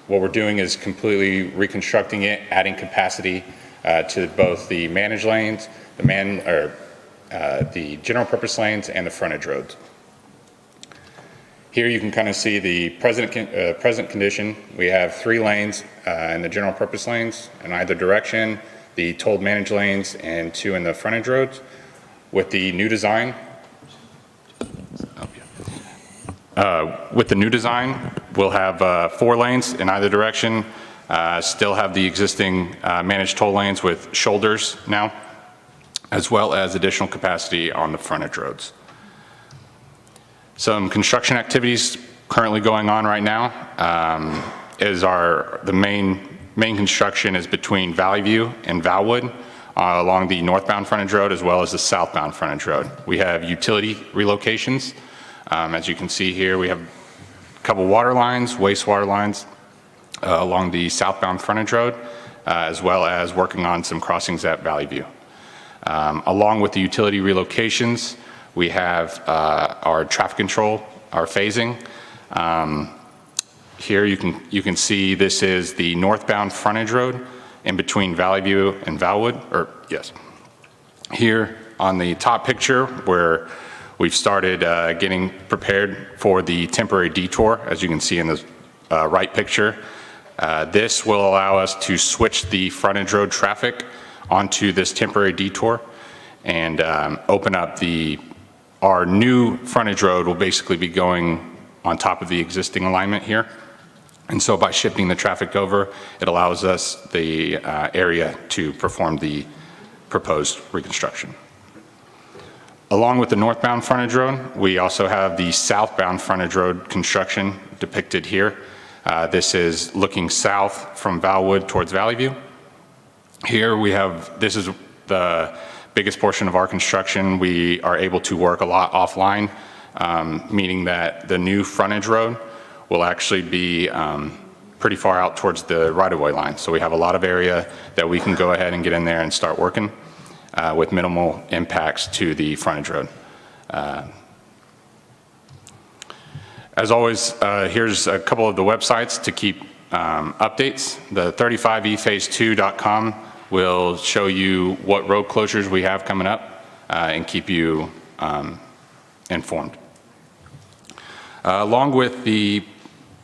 What we're doing is completely reconstructing it, adding capacity, to both the managed lanes, the general purpose lanes, and the frontage roads. Here you can kind of see the present condition. We have 3 lanes in the general purpose lanes in either direction, the tolled managed lanes, and 2 in the frontage roads. With the new design, we'll have 4 lanes in either direction, still have the existing managed toll lanes with shoulders now, as well as additional capacity on the frontage roads. Some construction activities currently going on right now the main construction is between Valley View and Valwood along the northbound frontage road as well as the southbound frontage road. We have utility relocations. As you can see here, we have a couple water lines, wastewater lines along the southbound frontage road, as well as working on some crossings at Valley View. Along with the utility relocations, we have our traffic control, our phasing. Here you can see this is the northbound frontage road in between Valley View and Valwood, Here on the top picture where we've started getting prepared for the temporary detour, as you can see in the right picture. This will allow us to switch the frontage road traffic onto this temporary detour and open up our new frontage road will basically be going on top of the existing alignment here. And so by shifting the traffic over, it allows us the area to perform the proposed reconstruction. Along with the northbound frontage road, we also have the southbound frontage road construction depicted here. This is looking south from Valwood towards Valley View. Here this is the biggest portion of our construction. We are able to work a lot offline, meaning that the new frontage road will actually be pretty far out towards the right-of-way line. So we have a lot of area that we can go ahead and get in there and start working with minimal impacts to the frontage road. As always, here's a couple of the websites to keep updates. The 35ephase2.com will show you what road closures we have coming up and keep you informed. Along with the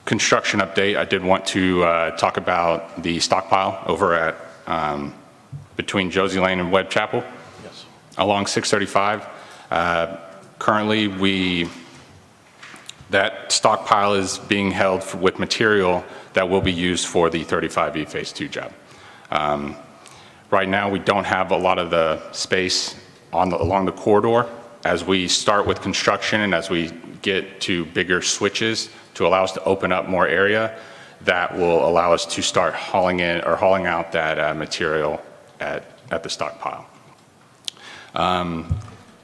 construction update, I did want to talk about the stockpile over at between Josie Lane and Webb Chapel. Yes. Along 635. Currently, that stockpile is being held with material that will be used for the 35E Phase 2 job. Right now, we don't have a lot of the space along the corridor. As we start with construction and as we get to bigger switches to allow us to open up more area, that will allow us to start hauling out that material at the stockpile.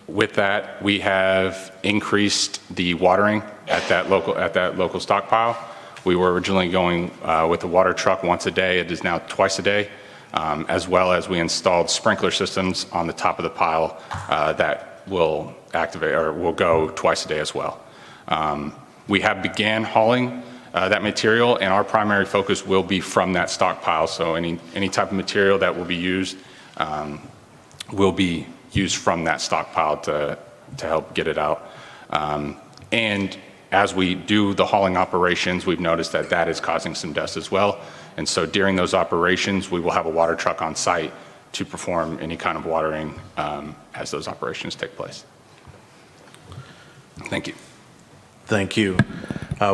With that, we have increased the watering at that local stockpile. We were originally going with a water truck once a day. It is now twice a day, as well as we installed sprinkler systems on the top of the pile that will activate or will go twice a day as well. We have began hauling that material, and our primary focus will be from that stockpile. So any type of material that will be used will be used from that stockpile to help get it out. And as we do the hauling operations, we've noticed that is causing some dust as well. And so during those operations, we will have a water truck on site to perform any kind of watering as those operations take place. Thank you. Thank you.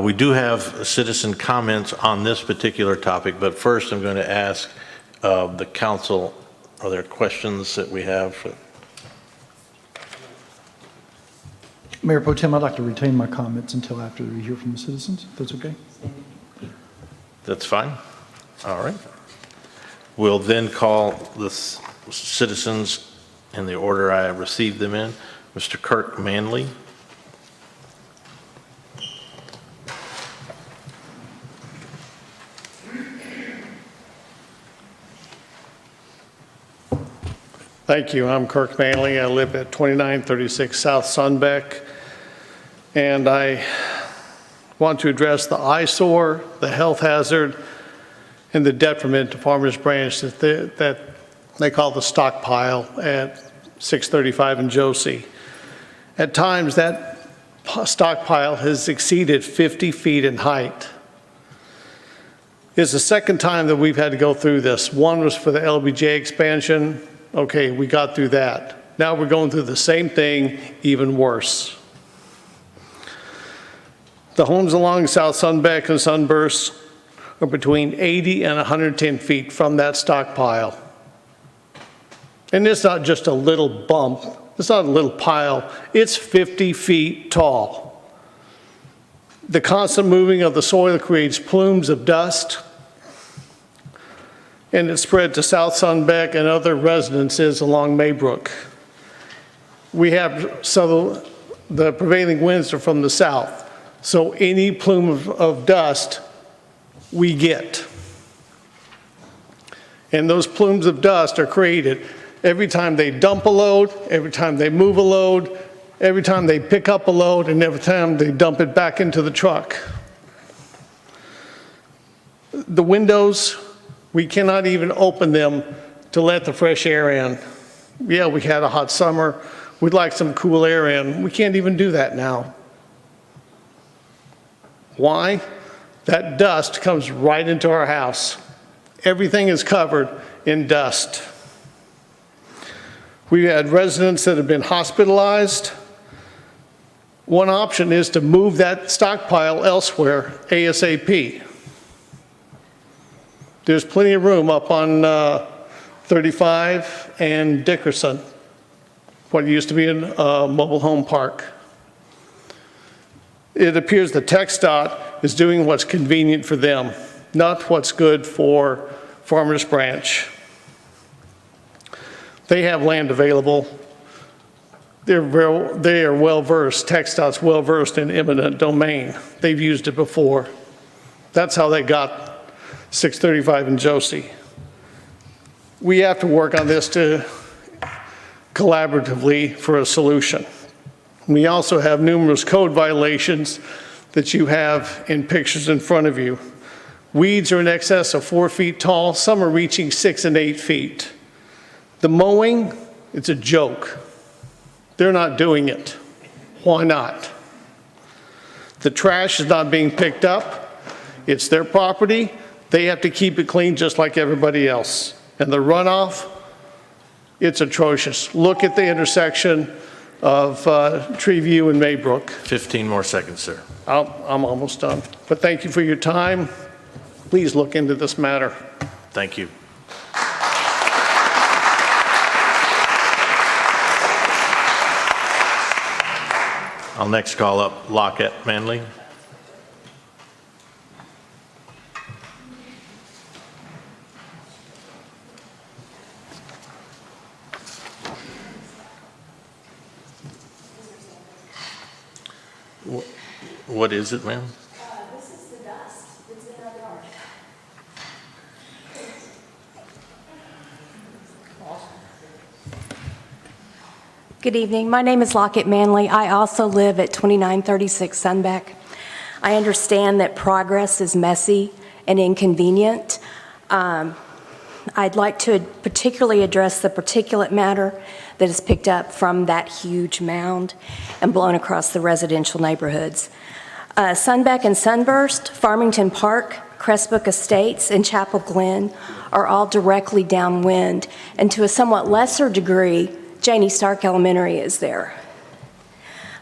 We do have citizen comments on this particular topic, but first I'm going to ask the council, are there questions that we have? Mayor Pro Tem, I'd like to retain my comments until after we hear from the citizens, if that's okay. That's fine. All right. We'll then call the citizens in the order I received them in. Mr. Kirk Manley. Thank you. I'm Kirk Manley. I live at 2936 South Sunbeck, and I want to address the eyesore, the health hazard, and the detriment to Farmers Branch that they call the stockpile at 635 and Josie. At times, that stockpile has exceeded 50 feet in height. It's the second time that we've had to go through this. One was for the LBJ expansion. Okay, we got through that. Now we're going through the same thing, even worse. The homes along South Sunbeck and Sunburst are between 80 and 110 feet from that stockpile. And it's not just a little bump. It's not a little pile. It's 50 feet tall. The constant moving of the soil creates plumes of dust, and it spread to South Sunbeck and other residences along Maybrook. We have the prevailing winds are from the south, so any plume of dust we get. And those plumes of dust are created every time they dump a load, every time they move a load, every time they pick up a load, and every time they dump it back into the truck. The windows, we cannot even open them to let the fresh air in. Yeah, we had a hot summer. We'd like some cool air in. We can't even do that now. Why? That dust comes right into our house. Everything is covered in dust. We had residents that have been hospitalized. One option is to move that stockpile elsewhere ASAP. There's plenty of room up on 35 and Dickerson, what used to be a mobile home park. It appears the TxDOT is doing what's convenient for them, not what's good for Farmers Branch. They have land available. They are well-versed. TxDOT's well-versed in eminent domain. They've used it before. That's how they got 635 and Josie. We have to work on this collaboratively for a solution. We also have numerous code violations that you have in pictures in front of you. Weeds are in excess of 4 feet tall. Some are reaching 6 and 8 feet. The mowing, it's a joke. They're not doing it. Why not? The trash is not being picked up. It's their property. They have to keep it clean just like everybody else. And the runoff, it's atrocious. Look at the intersection of Treeview and Maybrook. 15 more seconds, sir. I'm almost done. But thank you for your time. Please look into this matter. Thank you. I'll next call up Lockett Manley. What is it, ma'am? This is the dust that's in our yard. Good evening. My name is Lockett Manley. I also live at 2936 Sunbeck. I understand that progress is messy and inconvenient. I'd like to particularly address the particulate matter that is picked up from that huge mound and blown across the residential neighborhoods. Sunbeck and Sunburst, Farmington Park, Crestbrook Estates, and Chapel Glen are all directly downwind, and to a somewhat lesser degree, Janie Stark Elementary is there.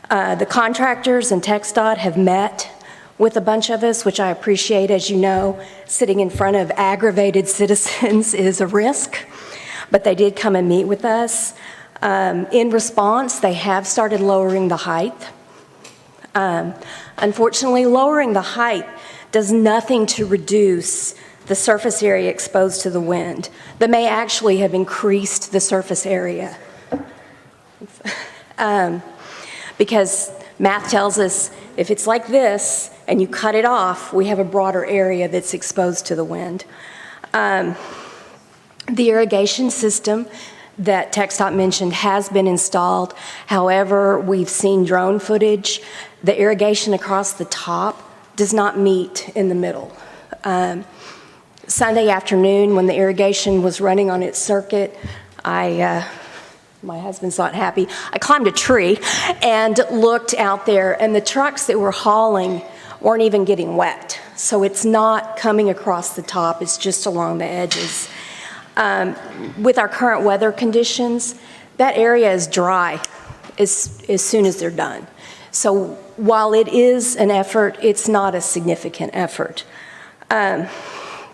The contractors and TxDOT have met with a bunch of us, which I appreciate. As you know, sitting in front of aggravated citizens is a risk, but they did come and meet with us. In response, they have started lowering the height. Unfortunately, lowering the height does nothing to reduce the surface area exposed to the wind. They may actually have increased the surface area. Because math tells us if it's like this and you cut it off, we have a broader area that's exposed to the wind. The irrigation system that TxDOT mentioned has been installed. However, we've seen drone footage. The irrigation across the top does not meet in the middle. Sunday afternoon when the irrigation was running on its circuit, my husband's not happy. I climbed a tree and looked out there, and the trucks that were hauling weren't even getting wet. So it's not coming across the top, it's just along the edges. With our current weather conditions, that area is dry as soon as they're done. So while it is an effort, it's not a significant effort.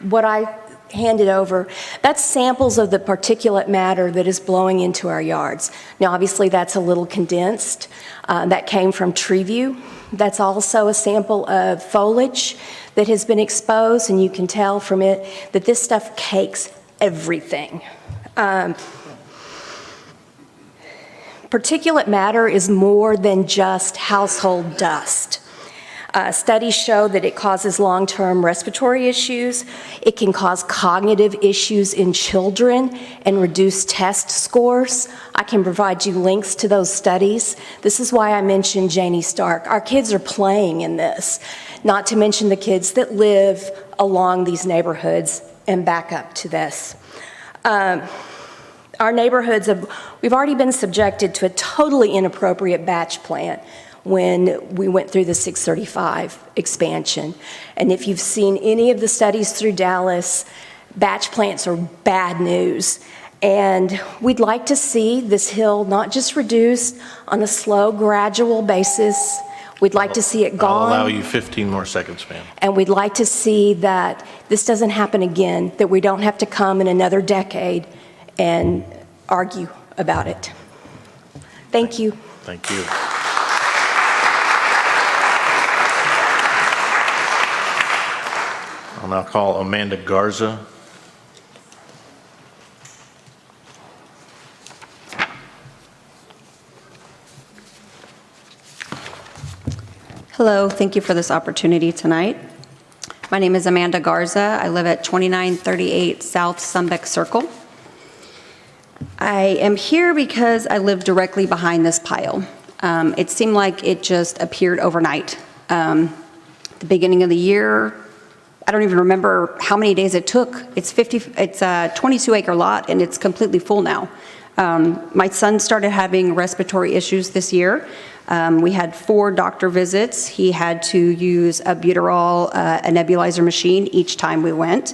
What I handed over, that's samples of the particulate matter that is blowing into our yards. Now, obviously, that's a little condensed. That came from tree view. That's also a sample of foliage that has been exposed, and you can tell from it that this stuff cakes everything. Particulate matter is more than just household dust. Studies show that it causes long-term respiratory issues. It can cause cognitive issues in children and reduce test scores. I can provide you links to those studies. This is why I mentioned Janie Stark. Our kids are playing in this, not to mention the kids that live along these neighborhoods and back up to this. Our neighborhoods, we've already been subjected to a totally inappropriate batch plant when we went through the 635 expansion. And if you've seen any of the studies through Dallas, batch plants are bad news. And we'd like to see this hill not just reduced on a slow, gradual basis. We'd like to see it gone. I'll allow you 15 more seconds, ma'am. And we'd like to see that this doesn't happen again, that we don't have to come in another decade and argue about it. Thank you. Thank you. I'll now call Amanda Garza. Hello, thank you for this opportunity tonight. My name is Amanda Garza. I live at 2938 South Sunbeck Circle. I am here because I live directly behind this pile. It seemed like it just appeared overnight. The beginning of the year, I don't even remember how many days it took. It's a 22-acre lot, and it's completely full now. My son started having respiratory issues this year. We had 4 doctor visits. He had to use a Buterol, a nebulizer machine each time we went.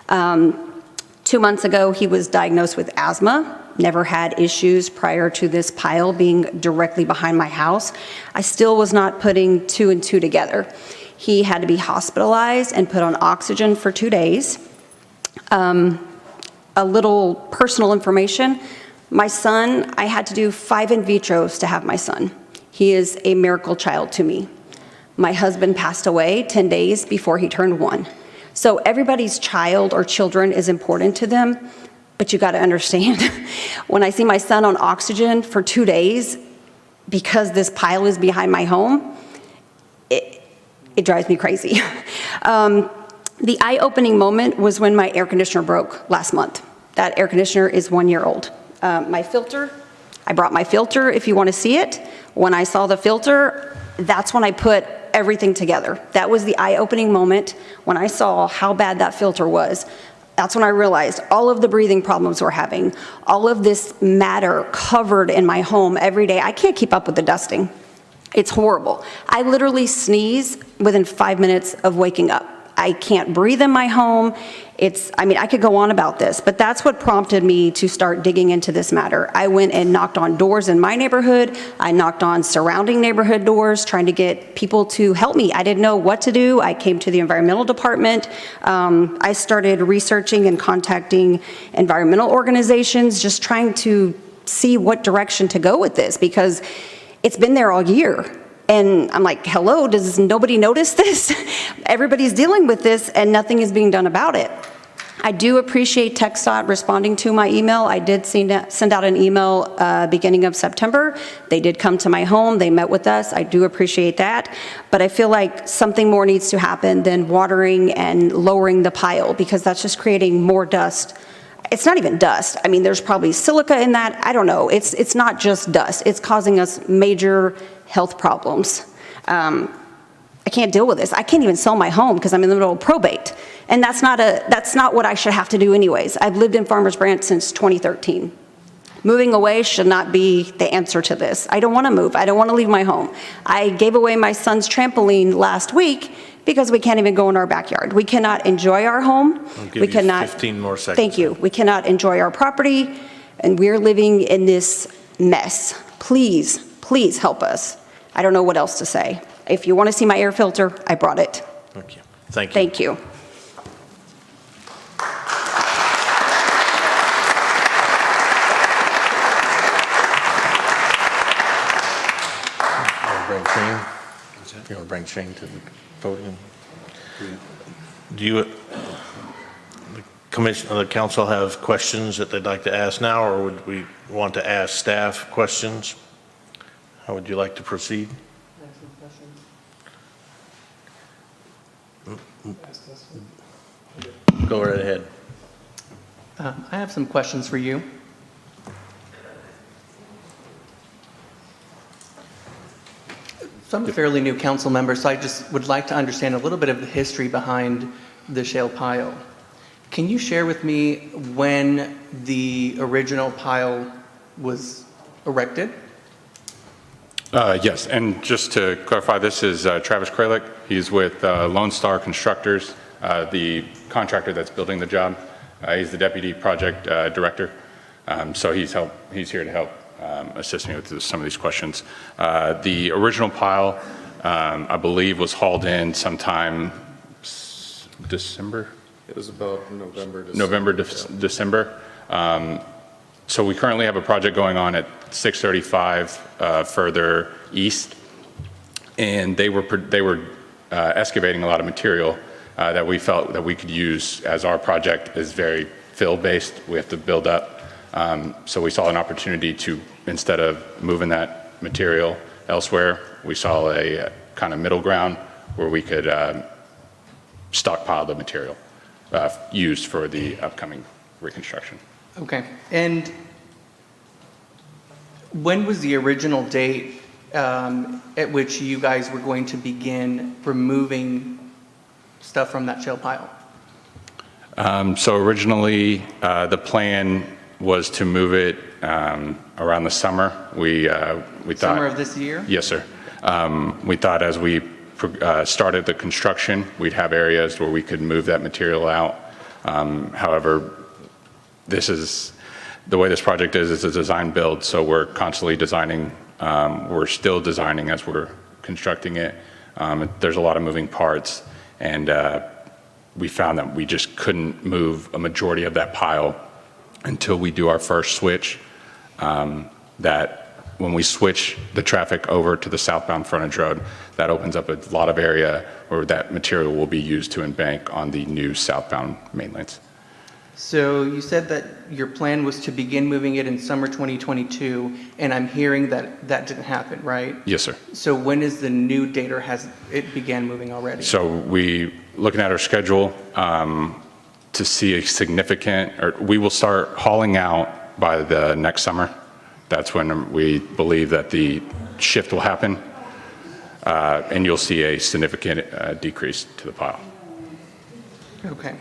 2 months ago, he was diagnosed with asthma. Never had issues prior to this pile being directly behind my house. I still was not putting 2 and 2 together. He had to be hospitalized and put on oxygen for 2 days. A little personal information. My son, I had to do 5 in vitros to have my son. He is a miracle child to me. My husband passed away 10 days before he turned 1. So everybody's child or children is important to them, but you gotta understand, when I see my son on oxygen for 2 days, because this pile is behind my home, it drives me crazy. The eye-opening moment was when my air conditioner broke last month. That air conditioner is 1 year old. My filter, I brought my filter if you want to see it. When I saw the filter, that's when I put everything together. That was the eye-opening moment when I saw how bad that filter was. That's when I realized all of the breathing problems we're having, all of this matter covered in my home every day. I can't keep up with the dusting. It's horrible. I literally sneeze within 5 minutes of waking up. I can't breathe in my home. I could go on about this, but that's what prompted me to start digging into this matter. I went and knocked on doors in my neighborhood. I knocked on surrounding neighborhood doors, trying to get people to help me. I didn't know what to do. I came to the environmental department. I started researching and contacting environmental organizations, just trying to see what direction to go with this, because it's been there all year. And I'm like, hello, does nobody notice this? Everybody's dealing with this and nothing is being done about it. I do appreciate TxDOT responding to my email. I did send out an email beginning of September. They did come to my home. They met with us. I do appreciate that. But I feel like something more needs to happen than watering and lowering the pile, because that's just creating more dust. It's not even dust. I mean, there's probably silica in that. I don't know. It's not just dust. It's causing us major health problems. I can't deal with this. I can't even sell my home because I'm in the middle of probate. And that's not what I should have to do anyways. I've lived in Farmers Branch since 2013. Moving away should not be the answer to this. I don't want to move. I don't want to leave my home. I gave away my son's trampoline last week because we can't even go in our backyard. We cannot enjoy our home. I'll give We you cannot. 15 more seconds. Thank you. We cannot enjoy our property, and we're living in this mess. Please, please help us. I don't know what else to say. If you want to see my air filter, I brought it. Thank you. Thank you. Thank you. You want to bring Shane to the podium? Do you, the council have questions that they'd like to ask now, or would we want to ask staff questions? How would you like to proceed? Go right ahead. I have some questions for you. So I'm a fairly new council member, so I just would like to understand a little bit of the history behind the shale pile. Can you share with me when the original pile was erected? Yes, and just to clarify, this is Travis Kralik. He's with Lone Star Constructors, the contractor that's building the job. He's the deputy project director, so he's here to help assist me with some of these questions. The original pile, I believe, was hauled in sometime December? It was about November, December. So we currently have a project going on at 635 further east, and they were excavating a lot of material that we felt that we could use, as our project is very fill-based. We have to build up. So we saw an opportunity to, instead of moving that material elsewhere, we saw a kind of middle ground where we could stockpile the material used for the upcoming reconstruction. Okay. And when was the original date at which you guys were going to begin removing stuff from that shale pile? So originally, the plan was to move it around the summer. We thought Summer of this year? Yes, sir. We thought as we started the construction, we'd have areas where we could move that material out. However, the way this project is, it's a design build, so we're constantly designing. We're still designing as we're constructing it. There's a lot of moving parts, and we found that we just couldn't move a majority of that pile until we do our first switch. That when we switch the traffic over to the southbound frontage road, that opens up a lot of area where that material will be used to embank on the new southbound main lanes. So you said that your plan was to begin moving it in summer 2022, and I'm hearing that that didn't happen, right? Yes, sir. So when is the new date, or has it began moving already? So looking at our schedule to see a significant, or we will start hauling out by the next summer. That's when we believe that the shift will happen, and you'll see a significant decrease to the pile. Okay.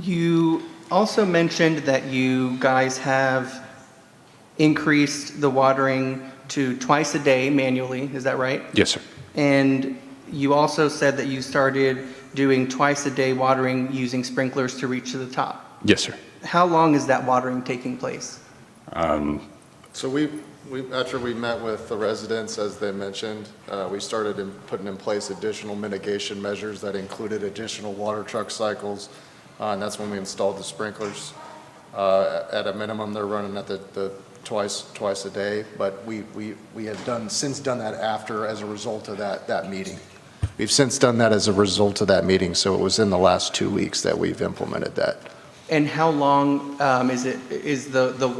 You also mentioned that you guys have increased the watering to twice a day manually, is that right? Yes, sir. And you also said that you started doing twice a day watering using sprinklers to reach to the top. Yes, sir. How long is that watering taking place? So we after we met with the residents, as they mentioned, we started putting in place additional mitigation measures that included additional water truck cycles, and that's when we installed the sprinklers. At a minimum, they're running at the twice a day, but we have since done that after, as a result of that meeting. We've since done that as a result of that meeting, so it was in the last 2 weeks that we've implemented that. And how long is the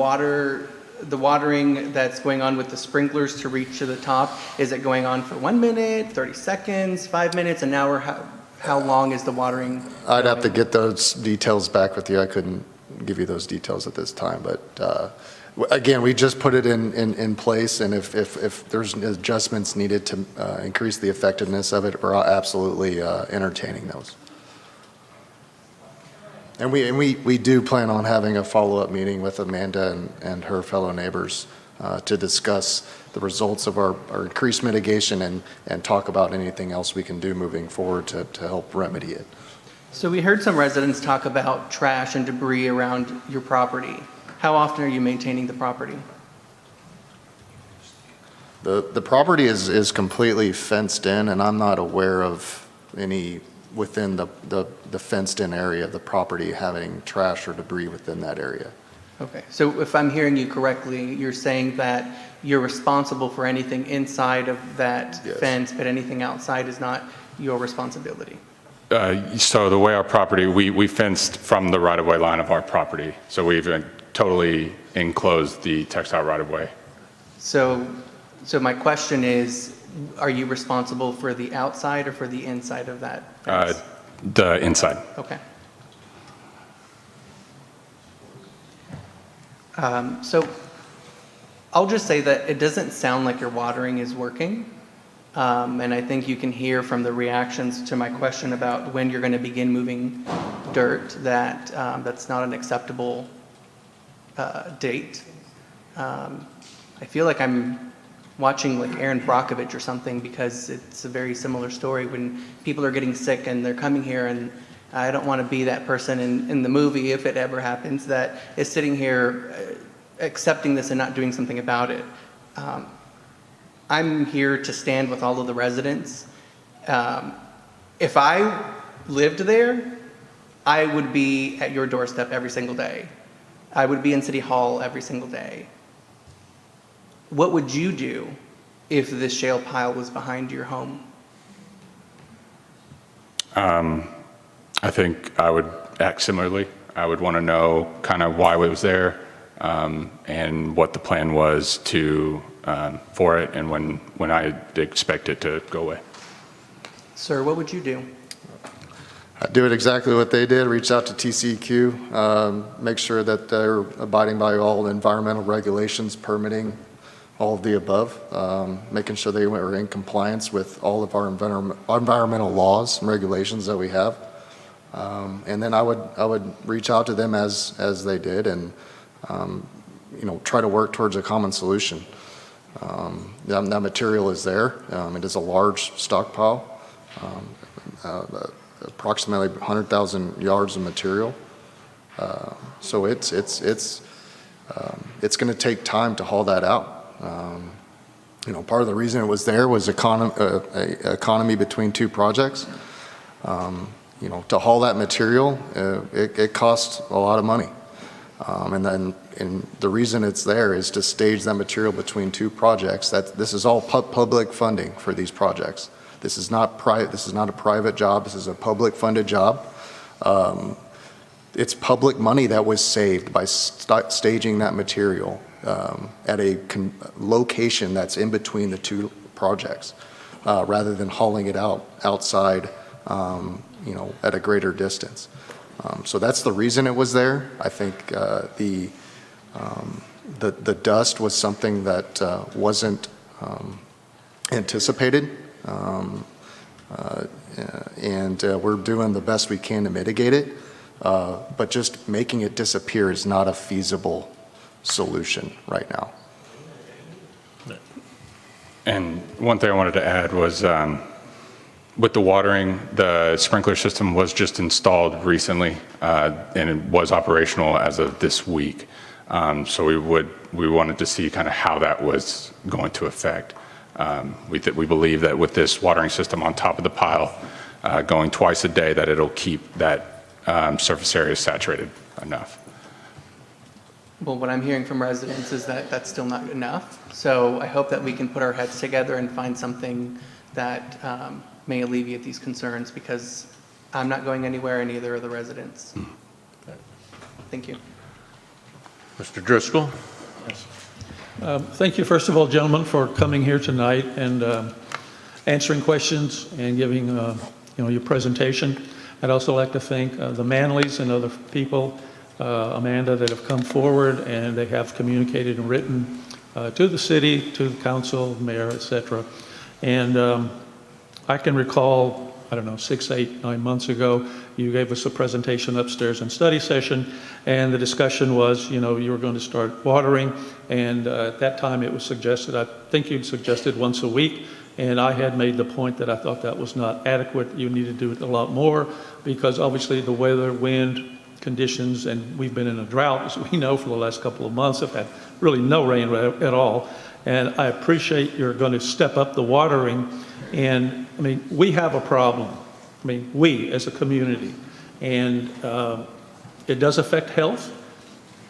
watering that's going on with the sprinklers to reach to the top, is it going on for 1 minute, 30 seconds, 5 minutes, an hour? How long is the watering? I'd have to get those details back with you. I couldn't give you those details at this time. But again, we just put it in place, and if there's adjustments needed to increase the effectiveness of it, we're absolutely entertaining those. And we do plan on having a follow-up meeting with Amanda and her fellow neighbors to discuss the results of our increased mitigation and talk about anything else we can do moving forward to help remedy it. So we heard some residents talk about trash and debris around your property. How often are you maintaining the property? The property is completely fenced in, and I'm not aware of any within the fenced-in area of the property having trash or debris within that area. Okay, so if I'm hearing you correctly, you're saying that you're responsible for anything inside of that fence, but anything outside is not your responsibility? So the way our property, we fenced from the right-of-way line of our property. So we've totally enclosed the textile right-of-way. So my question is, are you responsible for the outside or for the inside of that fence? The inside. Okay. So I'll just say that it doesn't sound like your watering is working. And I think you can hear from the reactions to my question about when you're going to begin moving dirt that that's not an acceptable date. I feel like I'm watching like Aaron Brockovich or something, because it's a very similar story when people are getting sick and they're coming here, and I don't want to be that person in the movie, if it ever happens, that is sitting here accepting this and not doing something about it. I'm here to stand with all of the residents. If I lived there, I would be at your doorstep every single day. I would be in City Hall every single day. What would you do if this shale pile was behind your home? I think I would act similarly. I would want to know kind of why it was there, and what the plan was for it, and when I'd expect it to go away. Sir, what would you do? I'd do it exactly what they did, reach out to TCEQ, make sure that they're abiding by all the environmental regulations, permitting, all of the above, making sure they were in compliance with all of our environmental laws and regulations that we have. And then I would reach out to them as they did, and try to work towards a common solution. That material is there. It is a large stockpile, approximately 100,000 yards of material. So it's going to take time to haul that out. Part of the reason it was there was economy between two projects. To haul that material, it costs a lot of money. And the reason it's there is to stage that material between two projects. This is all public funding for these projects. This is not a private job. This is a public funded job. It's public money that was saved by staging that material at a location that's in between the two projects, rather than hauling it outside, at a greater distance. So that's the reason it was there. I think the dust was something that wasn't anticipated, and we're doing the best we can to mitigate it. But just making it disappear is not a feasible solution right now. And one thing I wanted to add was, with the watering, the sprinkler system was just installed recently, and it was operational as of this week. So we wanted to see kind of how that was going to affect. We believe that with this watering system on top of the pile, going twice a day, that it'll keep that surface area saturated enough. Well, what I'm hearing from residents is that that's still not enough. So I hope that we can put our heads together and find something that may alleviate these concerns, because I'm not going anywhere, and neither are the residents. Thank you. Mr. Driscoll? Thank you, first of all, gentlemen, for coming here tonight and answering questions and giving your presentation. I'd also like to thank the Manleys and other people Amanda, that have come forward, and they have communicated and written to the city, to the council, mayor, et cetera. And I can recall, I don't know, 6, 8, 9 months ago, you gave us a presentation upstairs in study session, and the discussion was, you were going to start watering, and at that time it was suggested, I think you'd suggested once a week, and I had made the point that I thought that was not adequate. You need to do it a lot more, because obviously the weather, wind, conditions, and we've been in a drought, as we know, for the last couple of months, have had really no rain at all. And I appreciate you're going to step up the watering. And I mean, we have a problem. I mean, we as a community, and it does affect health.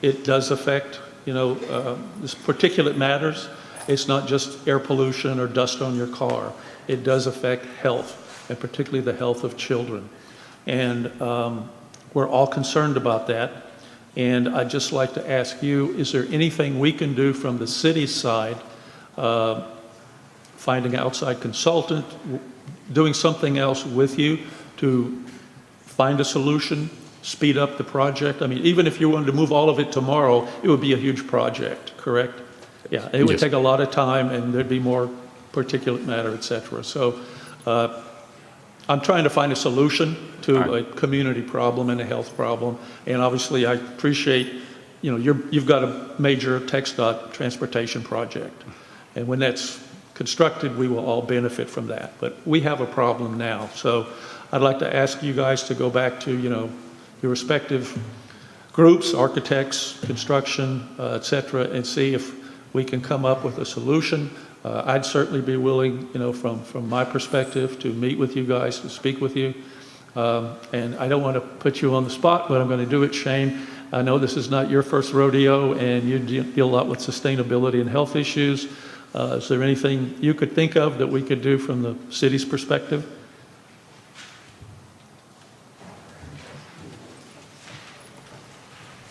It does affect, this particulate matters. It's not just air pollution or dust on your car. It does affect health, and particularly the health of children. And we're all concerned about that. And I'd just like to ask you, is there anything we can do from the city's side, finding an outside consultant, doing something else with you to find a solution, speed up the project? I mean, even if you wanted to move all of it tomorrow, it would be a huge project, correct? Yeah, it would take a lot of time, and there'd be more particulate matter, et cetera. So I'm trying to find a solution to a community problem and a health problem. And obviously, I appreciate, you've got a major TxDOT transportation project. And when that's constructed, we will all benefit from that. But we have a problem now. So I'd like to ask you guys to go back to, your respective groups, architects, construction, et cetera, and see if we can come up with a solution. I'd certainly be willing, from my perspective, to meet with you guys, to speak with you. And I don't want to put you on the spot, but I'm going to do it, Shane. I know this is not your first rodeo, and you deal a lot with sustainability and health issues. Is there anything you could think of that we could do from the city's perspective?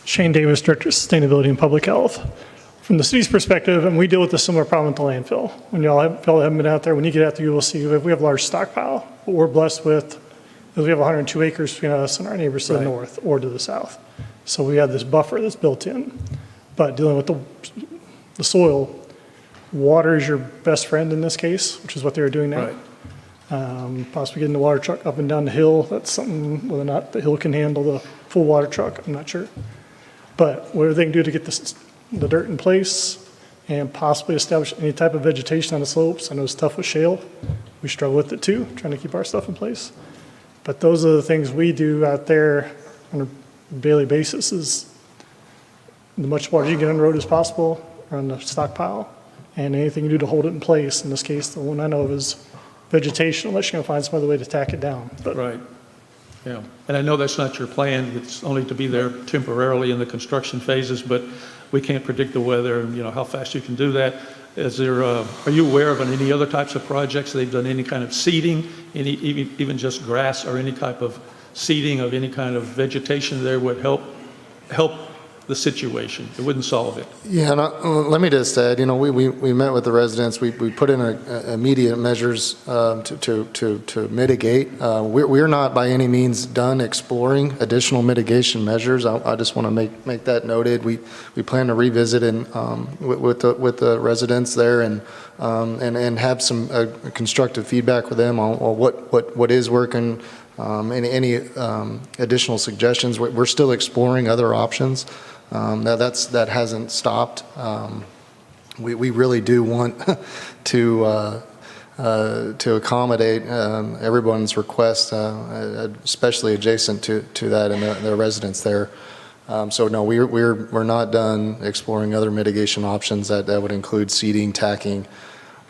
Shane Davis, Director of Sustainability and Public Health. From the city's perspective, and we deal with a similar problem with the landfill. When y'all haven't been out there, when you get out there, you will see we have a large stockpile. What we're blessed with is we have 102 acres between us and our neighbors to the north or to the south. So we have this buffer that's built in. But dealing with the soil, water is your best friend in this case, which is what they're doing now. Right. Possibly getting the water truck up and down the hill. That's something, whether or not the hill can handle the full water truck, I'm not sure. But whatever they can do to get the dirt in place and possibly establish any type of vegetation on the slopes. I know it's tough with shale. We struggle with it too, trying to keep our stuff in place. But those are the things we do out there on a daily basis, is the much water you can get on the road as possible, or on the stockpile, and anything you do to hold it in place. In this case, the one I know of is vegetation, unless you're going to find some other way to tack it down. But right. Yeah. And I know that's not your plan. It's only to be there temporarily in the construction phases, but we can't predict the weather and, how fast you can do that. Are you aware of any other types of projects? They've done any kind of seeding, even just grass, or any type of seeding of any kind of vegetation there would help the situation. It wouldn't solve it. Yeah, and let me just add, we met with the residents. We put in immediate measures to mitigate. We're not by any means done exploring additional mitigation measures. I just want to make that noted. We plan to revisit with the residents there and have some constructive feedback with them on what is working. Any additional suggestions. We're still exploring other options. That hasn't stopped. We really do want to accommodate everyone's request, especially adjacent to that and the residents there. So no, we're not done exploring other mitigation options that would include seeding, tacking,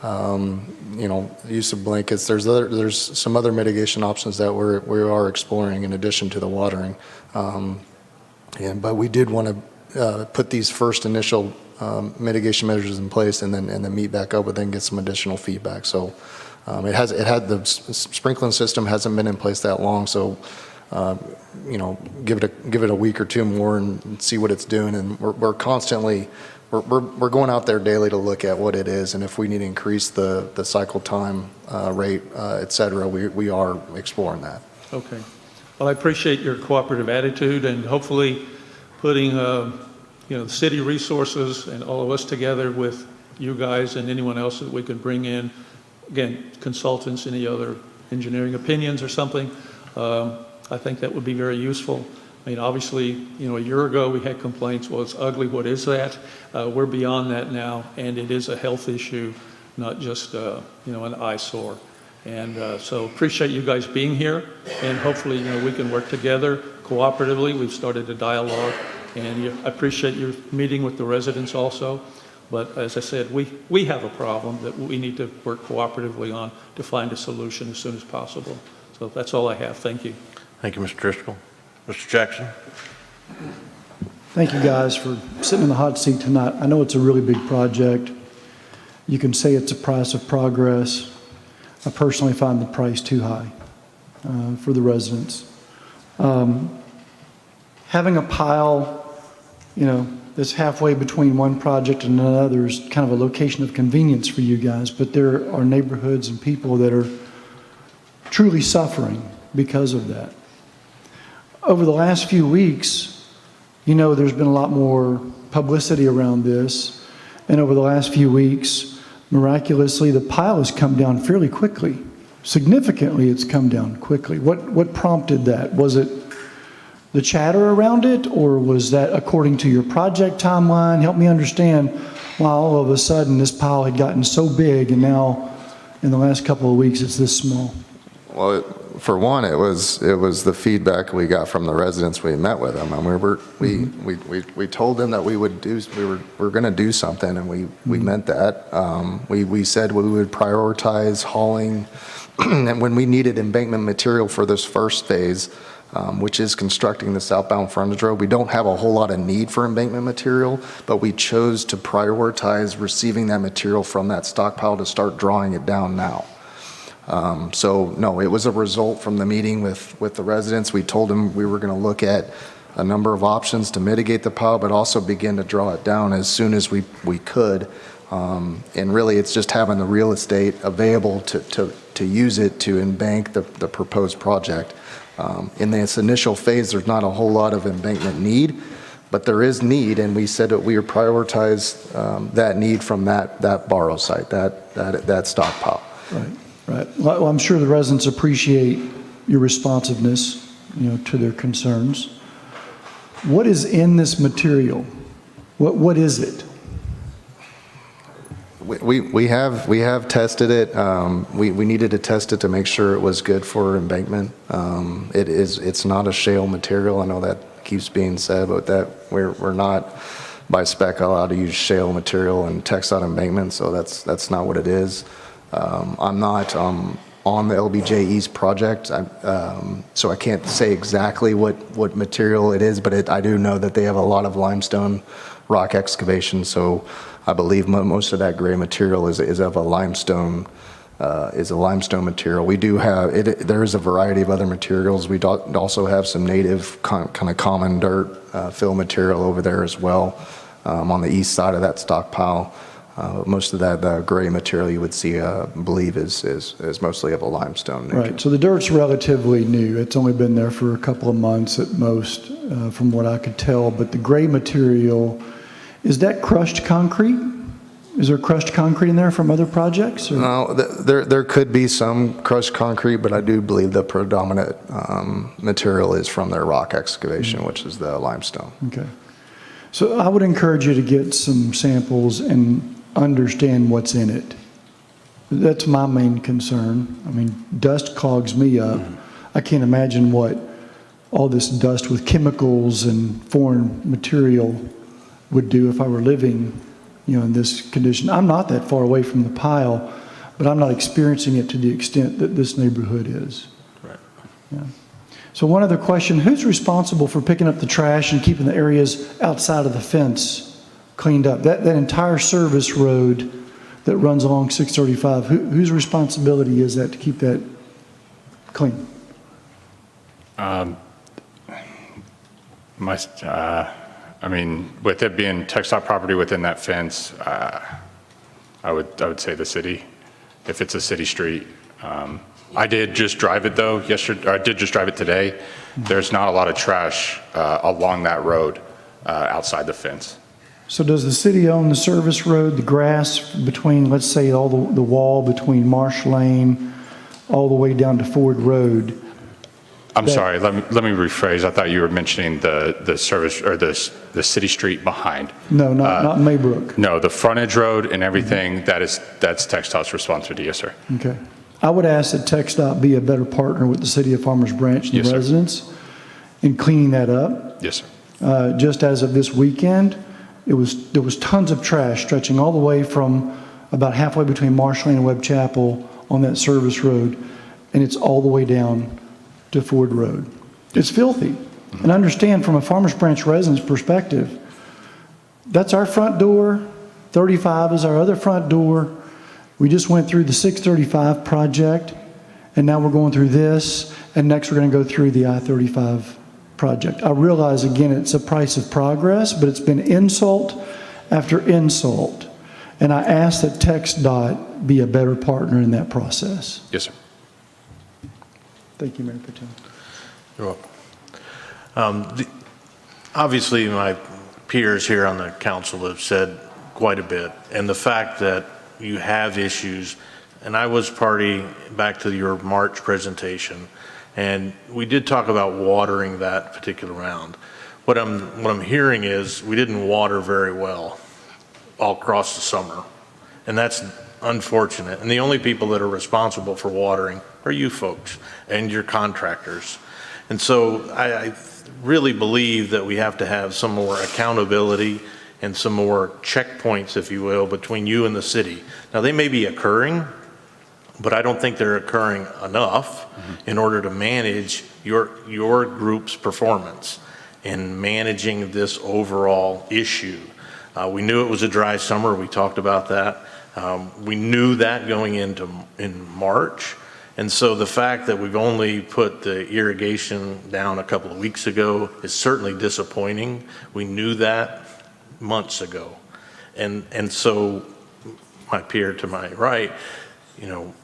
use of blankets. There's some other mitigation options that we are exploring in addition to the watering. But we did want to put these first initial mitigation measures in place and then meet back up with and get some additional feedback. So the sprinkling system hasn't been in place that long. So give it a week or two more and see what it's doing. And we're constantly we're going out there daily to look at what it is, and if we need to increase the cycle time rate, et cetera, we are exploring that. Okay. Well, I appreciate your cooperative attitude, and hopefully putting, the city resources and all of us together with you guys and anyone else that we could bring in, again, consultants, any other engineering opinions or something. I think that would be very useful. I mean, obviously, a year ago we had complaints, well, it's ugly, what is that? We're beyond that now, and it is a health issue, not just, an eyesore. And so appreciate you guys being here, and hopefully, we can work together cooperatively. We've started a dialogue, and I appreciate your meeting with the residents also. But as I said, we have a problem that we need to work cooperatively on to find a solution as soon as possible. So that's all I have. Thank you. Thank you, Mr. Driscoll. Mr. Jackson? Thank you guys for sitting in the hot seat tonight. I know it's a really big project. You can say it's a price of progress. I personally find the price too high for the residents. Having a pile, that's halfway between one project and another is kind of a location of convenience for you guys, but there are neighborhoods and people that are truly suffering because of that. Over the last few weeks, there's been a lot more publicity around this, and over the last few weeks, miraculously, the pile has come down fairly quickly. Significantly, it's come down quickly. What prompted that? Was it the chatter around it, or was that according to your project timeline? Help me understand why all of a sudden this pile had gotten so big, and now in the last couple of weeks it's this small. Well, for one, it was the feedback we got from the residents we met with them. I mean, we told them that we were going to do something, and we meant that. We said we would prioritize hauling, and when we needed embankment material for this first phase, which is constructing the southbound frontage road, we don't have a whole lot of need for embankment material, but we chose to prioritize receiving that material from that stockpile to start drawing it down now. So no, it was a result from the meeting with the residents. We told them we were going to look at a number of options to mitigate the pile, but also begin to draw it down as soon as we could. And really, it's just having the real estate available to use it to embank the proposed project. In this initial phase, there's not a whole lot of embankment need, but there is need, and we said that we would prioritize that need from that borrow site, that stockpile. Right. Well, I'm sure the residents appreciate your responsiveness, to their concerns. What is in this material? What is it? We have tested it. We needed to test it to make sure it was good for embankment. It's not a shale material. I know that keeps being said, but that we're not by spec allowed to use shale material and textile embankment, so that's not what it is. I'm not on the LBJ East project, so I can't say exactly what material it is, but I do know that they have a lot of limestone rock excavation, so I believe most of that gray material is of a limestone material. We do have there is a variety of other materials. We also have some native kind of common dirt fill material over there as well on the east side of that stockpile. Most of that gray material you would see, I believe, is mostly of a limestone nature. Right. So the dirt's relatively new. It's only been there for a couple of months at most, from what I could tell. But the gray material, is that crushed concrete? Is there crushed concrete in there from other projects? Or? No, there could be some crushed concrete, but I do believe the predominant material is from their rock excavation, which is the limestone. Okay. So I would encourage you to get some samples and understand what's in it. That's my main concern. I mean, dust clogs me up. I can't imagine what all this dust with chemicals and foreign material would do if I were living, in this condition. I'm not that far away from the pile, but I'm not experiencing it to the extent that this neighborhood is. Right. Yeah. So one other question, who's responsible for picking up the trash and keeping the areas outside of the fence cleaned up? That entire service road that runs along 635, whose responsibility is that to keep that clean? With it being textile property within that fence, I would say the city, if it's a city street. I did just drive it yesterday. I did just drive it today. There's not a lot of trash along that road. outside the fence. So does the city own the service road, the grass between, let's say, all the wall between Marsh Lane all the way down to Ford Road? I'm sorry, let me rephrase. I thought you were mentioning the service or the city street behind. No, not Maybrook. No, the frontage road and everything, that's TxDOT's responsibility, yes, sir. Okay. I would ask that TxDOT be a better partner with the city of Farmers Branch and Yes, the sir. residents in cleaning that up. Yes, sir. Just as of this weekend, there was tons of trash stretching all the way from about halfway between Marsh Lane and Webb Chapel on that service road, and it's all the way down to Ford Road. It's filthy. And understand from a Farmers Branch resident's perspective, that's our front door, 35 is our other front door. We just went through the 635 project, and now we're going through this, and next we're going to go through the I-35 project. I realize, again, it's a price of progress, but it's been insult after insult. And I ask that TxDOT be a better partner in that process. Yes, sir. Thank you, Mayor Patel. You're welcome. Obviously, my peers here on the council have said quite a bit, and the fact that you have issues, and I was party back to your March presentation, and we did talk about watering that particular round. What I'm hearing is we didn't water very well all across the summer, and that's unfortunate. And the only people that are responsible for watering are you folks and your contractors. And so I really believe that we have to have some more accountability and some more checkpoints, if you will, between you and the city. Now, they may be occurring, but I don't think they're occurring enough in order to manage your group's performance in managing this overall issue. We knew it was a dry summer. We talked about that. We knew that going in March. And so the fact that we've only put the irrigation down a couple of weeks ago is certainly disappointing. We knew that months ago. And so my peer to my right, you know,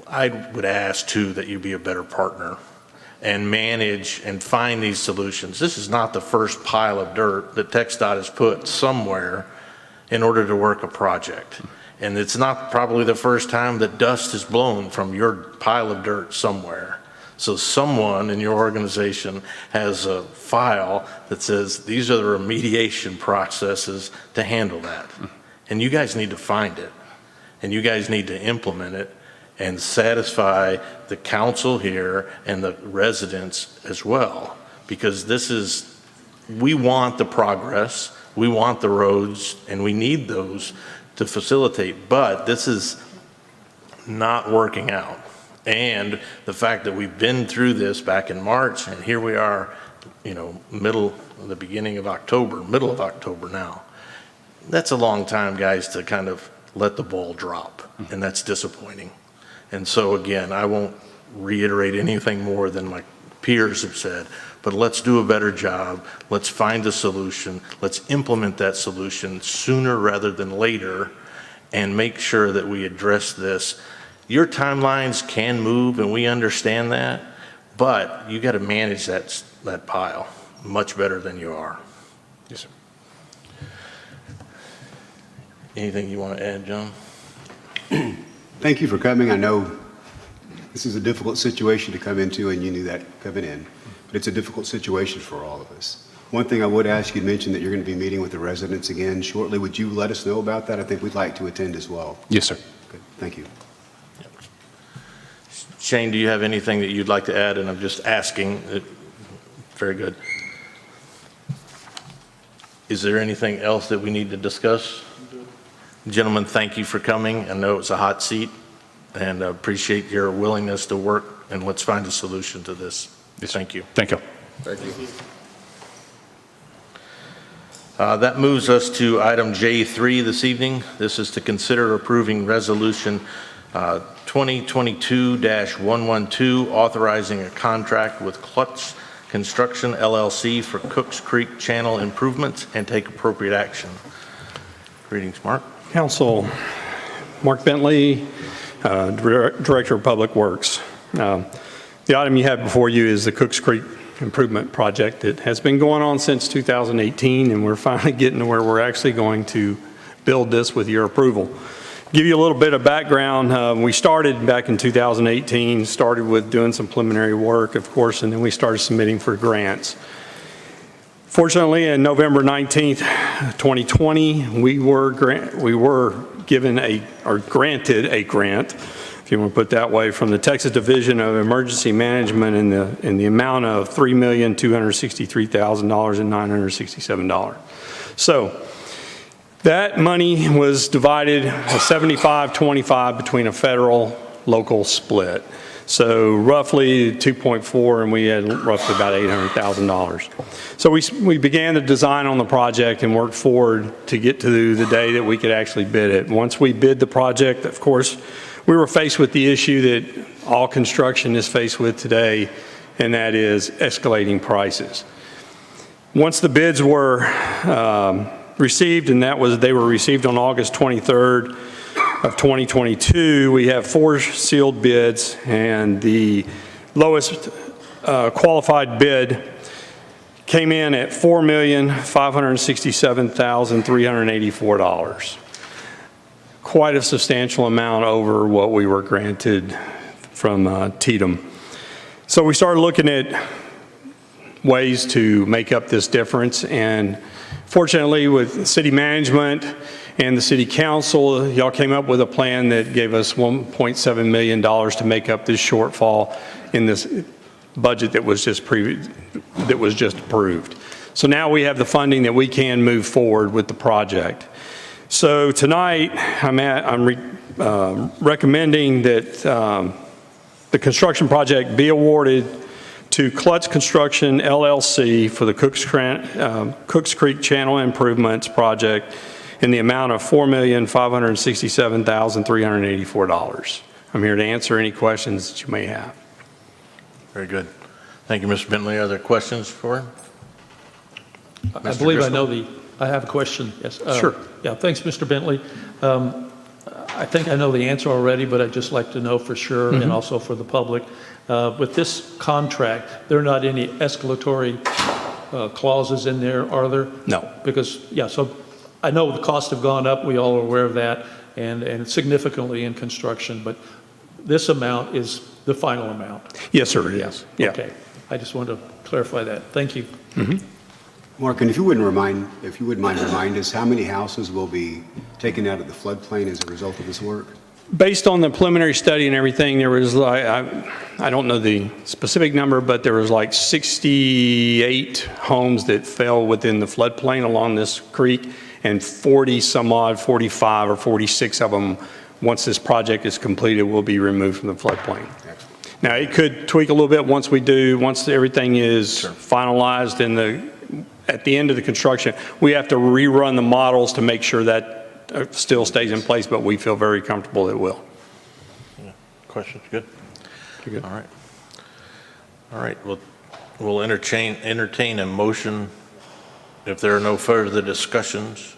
I would ask too that you be a better partner and manage and find these solutions. This is not the first pile of dirt that TxDOT has put somewhere in order to work a project. And it's not probably the first time that dust is blown from your pile of dirt somewhere. So someone in your organization has a file that says these are the remediation processes to handle that. And you guys need to find it. And you guys need to implement it and satisfy the council here and the residents as well. Because we want the progress, we want the roads, and we need those to facilitate, but this is not working out. And the fact that we've been through this back in March, and here we are, you know, middle of October now. That's a long time, guys, to kind of let the ball drop, and that's disappointing. And so again, I won't reiterate anything more than my peers have said, but let's do a better job. Let's find a solution. Let's implement that solution sooner rather than later and make sure that we address this. Your timelines can move, and we understand that, but you got to manage that pile much better than you are. Yes, sir. Anything you want to add, John? Thank you for coming. I know this is a difficult situation to come into, and you knew that coming in, but it's a difficult situation for all of us. One thing I would ask, you mentioned that you're going to be meeting with the residents again shortly. Would you let us know about that? I think we'd like to attend as well. Yes, sir. Good. Thank you. Shane, do you have anything that you'd like to add? And I'm just asking. Very good. Is there anything else that we need to discuss? Gentlemen, thank you for coming. I know it's a hot seat, and I appreciate your willingness to work, and let's find a solution to this. Yes, thank you. Thank you. Thank you. That moves us to item J3 this evening. This is to consider approving resolution 2022-112, authorizing a contract with Klutz Construction LLC for Cooks Creek Channel improvements and take appropriate action. Greetings, Mark. Council, Mark Bentley, Director of Public Works. The item you have before you is the Cooks Creek improvement project that has been going on since 2018, and we're finally getting to where we're actually going to build this with your approval. Give you a little bit of background. We started back in 2018, started with doing some preliminary work, of course, and then we started submitting for grants. Fortunately, on November 19th, 2020, we were granted a grant, if you want to put it that way, from the Texas Division of Emergency Management in the amount of $3,263,967. So that money was divided 75-25 between a federal local split. So roughly 2.4, and we had roughly about $800,000. So we began the design on the project and worked forward to get to the day that we could actually bid it. Once we bid the project, of course, we were faced with the issue that all construction is faced with today, and that is escalating prices. Once the bids were received, and they were received on August 23rd of 2022, we have 4 sealed bids, and the lowest qualified bid came in at $4,567,384. Quite a substantial amount over what we were granted from TDM. So we started looking at ways to make up this difference, and fortunately with city management and the city council, y'all came up with a plan that gave us $1.7 million to make up this shortfall in this budget that was just approved. So now we have the funding that we can move forward with the project. So tonight, I'm recommending that the construction project be awarded to Klutz Construction LLC for the Cooks Creek Channel Improvements Project in the amount of $4,567,384. I'm here to answer any questions that you may have. Very good. Thank you, Mr. Bentley. Are there questions for him? I believe I know I have a question, yes. Sure. Yeah, thanks, Mr. Bentley. I think I know the answer already, but I'd just like to know for sure, and also for the public. With this contract, there are not any escalatory clauses in there, are there? No. Because, yeah, so I know the costs have gone up, we all are aware of that, and significantly in construction, but this amount is the final amount. Yes, sir, it is. Yeah. Okay, I just wanted to clarify that. Thank you. Mark, and if you wouldn't mind remind us how many houses will be taken out of the floodplain as a result of this work? Based on the preliminary study and everything, there was like, I don't know the specific number, but there was like 68 homes that fell within the floodplain along this creek, and 40 some odd, 45 or 46 of them, once this project is completed, will be removed from the floodplain. Now, it could tweak a little bit once everything is finalized at the end of the construction. We have to rerun the models to make sure that still stays in place, but we feel very comfortable it will. Yeah. Questions? Good? Good. All right. All right. We'll entertain a motion if there are no further discussions.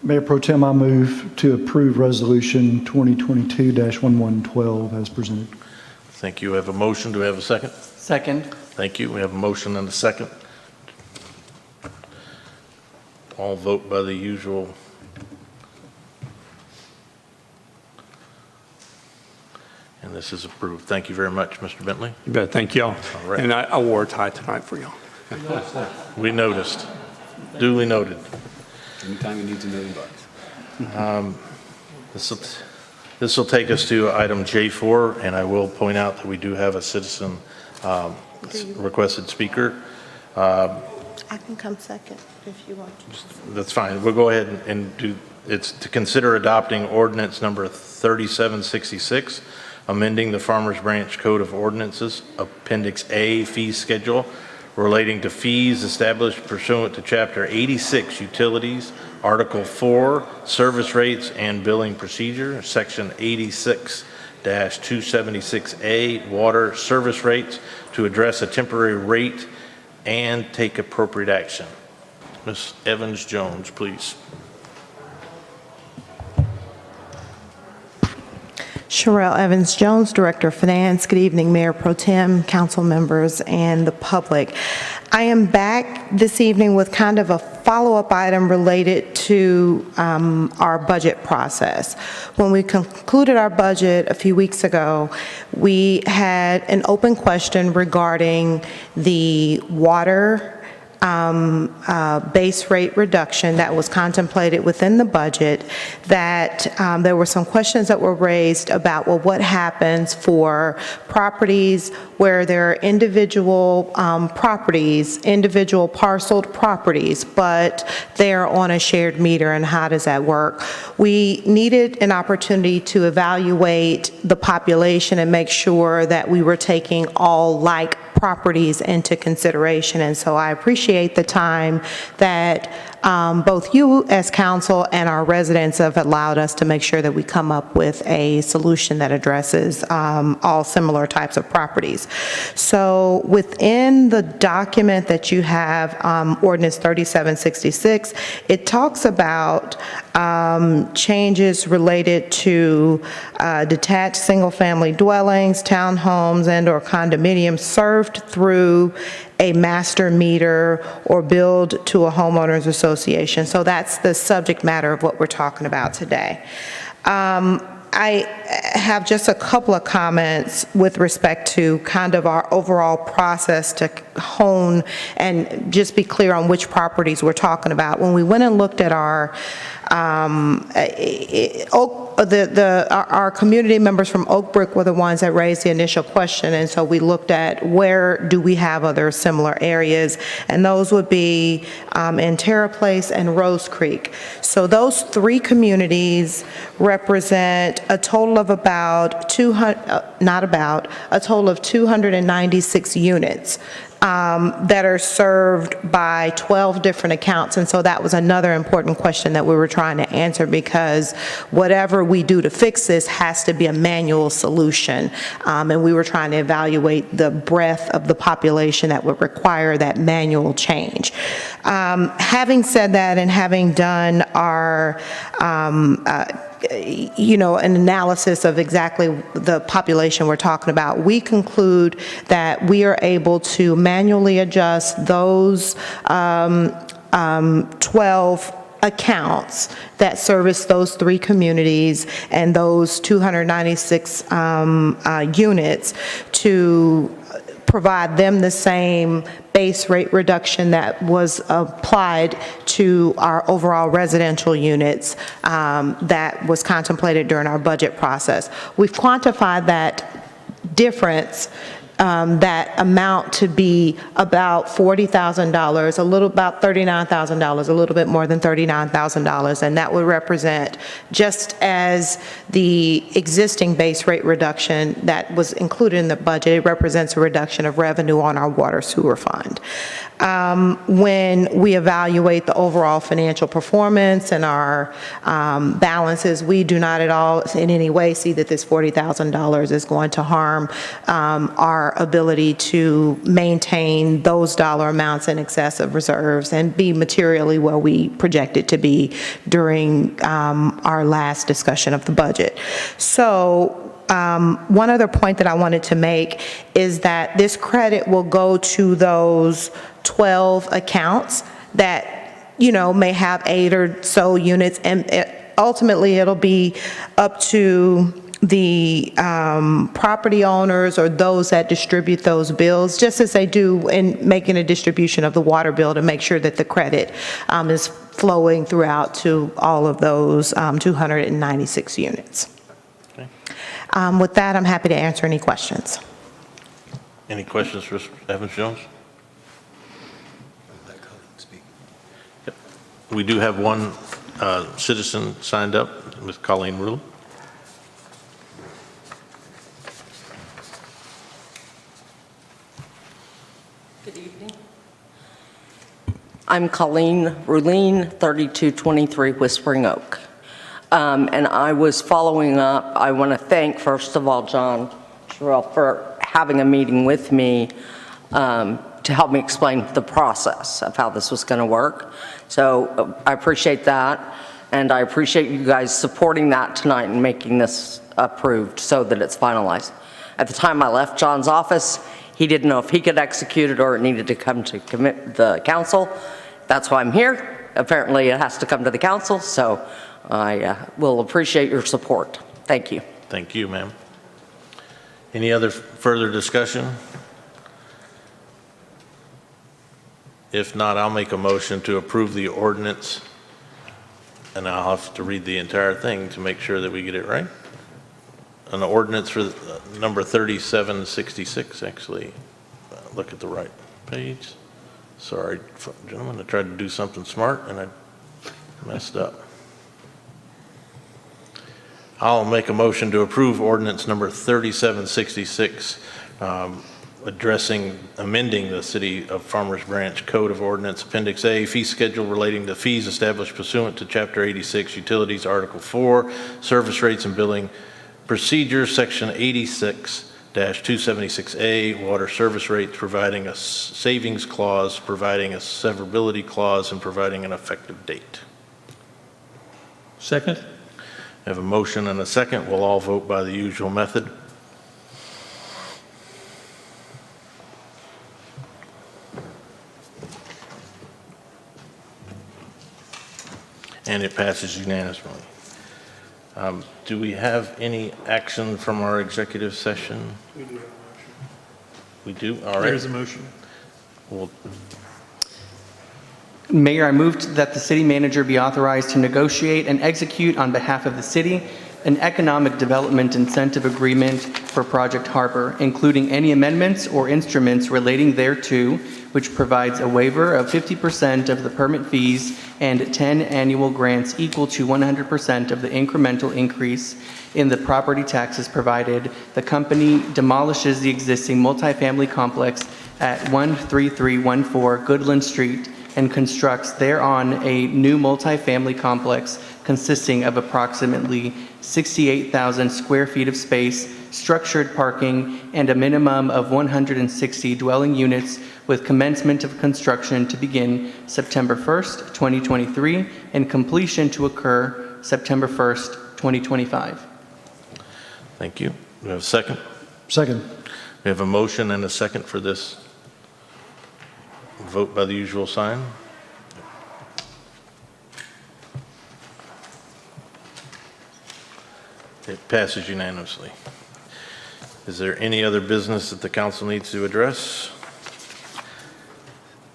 Mayor Pro Tem, I move to approve Resolution 2022-1112 as presented. Thank you. We have a motion. Do we have a second? Second. Thank you. We have a motion and a second. All vote by the usual. And this is approved. Thank you very much, Mr. Bentley. You bet. Thank y'all. All right. And I wore a tie tonight for y'all. We noticed. Duly noted. Anytime he needs $1 million. This will take us to item J4, and I will point out that we do have a citizen requested speaker. I can come second if you want to. That's fine. We'll go ahead and do, it's to consider adopting ordinance number 3766, amending the Farmers Branch Code of Ordinances, Appendix A, fee schedule, relating to fees established pursuant to Chapter 86, Utilities, Article 4, Service Rates and Billing Procedure, Section 86-276A, Water Service Rates, to address a temporary rate and take appropriate action. Ms. Evans-Jones, please. Sherelle Evans-Jones, Director of Finance. Good evening, Mayor Pro Tem, council members, and the public. I am back this evening with kind of a follow-up item related to our budget process. When we concluded our budget a few weeks ago, we had an open question regarding the water base rate reduction that was contemplated within the budget, that there were some questions that were raised about, well, what happens for properties where there are individual properties, individual parceled properties, but they're on a shared meter, and how does that work? We needed an opportunity to evaluate the population and make sure that we were taking all like properties into consideration. And so I appreciate the time that both you as council and our residents have allowed us to make sure that we come up with a solution that addresses all similar types of properties. So within the document that you have, Ordinance 3766, it talks about changes related to detached single-family dwellings, townhomes, and/or condominiums served through a master meter or billed to a homeowners association. So that's the subject matter of what we're talking about today. I have just a couple of comments with respect to kind of our overall process to hone and just be clear on which properties we're talking about. When we went and looked at our our community members from Oak Brook were the ones that raised the initial question, and so we looked at where do we have other similar areas, and those would be in Terra Place and Rose Creek. So those three communities represent a total of about 296 units that are served by 12 different accounts. And so that was another important question that we were trying to answer, because whatever we do to fix this has to be a manual solution. And we were trying to evaluate the breadth of the population that would require that manual change. Having said that, and having done our an analysis of exactly the population we're talking about, we conclude that we are able to manually adjust those 12 accounts that service those three communities and those 296 units to provide them the same base rate reduction that was applied to our overall residential units that was contemplated during our budget process. We've quantified that difference, that amount to be about $40,000, about $39,000, a little bit more than $39,000, and that would represent, just as the existing base rate reduction that was included in the budget, it represents a reduction of revenue on our water sewer fund. When we evaluate the overall financial performance and our balances, we do not at all in any way see that this $40,000 is going to harm our ability to maintain those dollar amounts in excess of reserves and be materially where we project it to be during our last discussion of the budget. So one other point that I wanted to make is that this credit will go to those 12 accounts that, may have 8 or so units, and ultimately it'll be up to the property owners or those that distribute those bills, just as they do in making a distribution of the water bill, to make sure that the credit is flowing throughout to all of those 296 units. With that, I'm happy to answer any questions. Any questions for Evans-Jones? Yep. We do have one citizen signed up, Ms. Colleen Rule. Good evening. I'm Colleen Rulene, 3223 Whispering Oak. And I was following up. I want to thank, first of all, John Sherrill for having a meeting with me to help me explain the process of how this was going to work. So I appreciate that, and I appreciate you guys supporting that tonight and making this approved so that it's finalized. At the time I left John's office, he didn't know if he could execute it or it needed to come to the council. That's why I'm here. Apparently it has to come to the council, so I will appreciate your support. Thank you. Thank you, ma'am. Any other further discussion? If not, I'll make a motion to approve the ordinance, and I'll have to read the entire thing to make sure that we get it right. An ordinance for number 3766, actually. Look at the right page. Sorry, gentlemen, I tried to do something smart and I messed up. I'll make a motion to approve ordinance number 3766, amending the City of Farmers Branch Code of Ordinance, Appendix A, fee schedule relating to fees established pursuant to Chapter 86, Utilities, Article 4, Service Rates and Billing Procedures, Section 86-276A, Water Service Rates, providing a savings clause, providing a severability clause, and providing an effective date. Second? I have a motion and a second. We'll all vote by the usual method. And it passes unanimously. Do we have any action from our executive session? We do have a motion. We do? All right. There's a motion. Well, Mayor, I moved that the city manager be authorized to negotiate and execute on behalf of the city an economic development incentive agreement for Project Harbor, including any amendments or instruments relating thereto, which provides a waiver of 50% of the permit fees and 10 annual grants equal to 100% of the incremental increase in the property taxes provided the company demolishes the existing multifamily complex at 13314 Goodland Street and constructs thereon a new multifamily complex consisting of approximately 68,000 square feet of space, structured parking, and a minimum of 160 dwelling units, with commencement of construction to begin September 1st, 2023, and completion to occur September 1st, 2025. thank you. Do we have a second? Second. We have a motion and a second for this. Vote by the usual sign. It passes unanimously. Is there any other business that the council needs to address?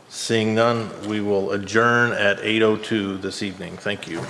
Seeing none, we will adjourn at 8:02 this evening. Thank you.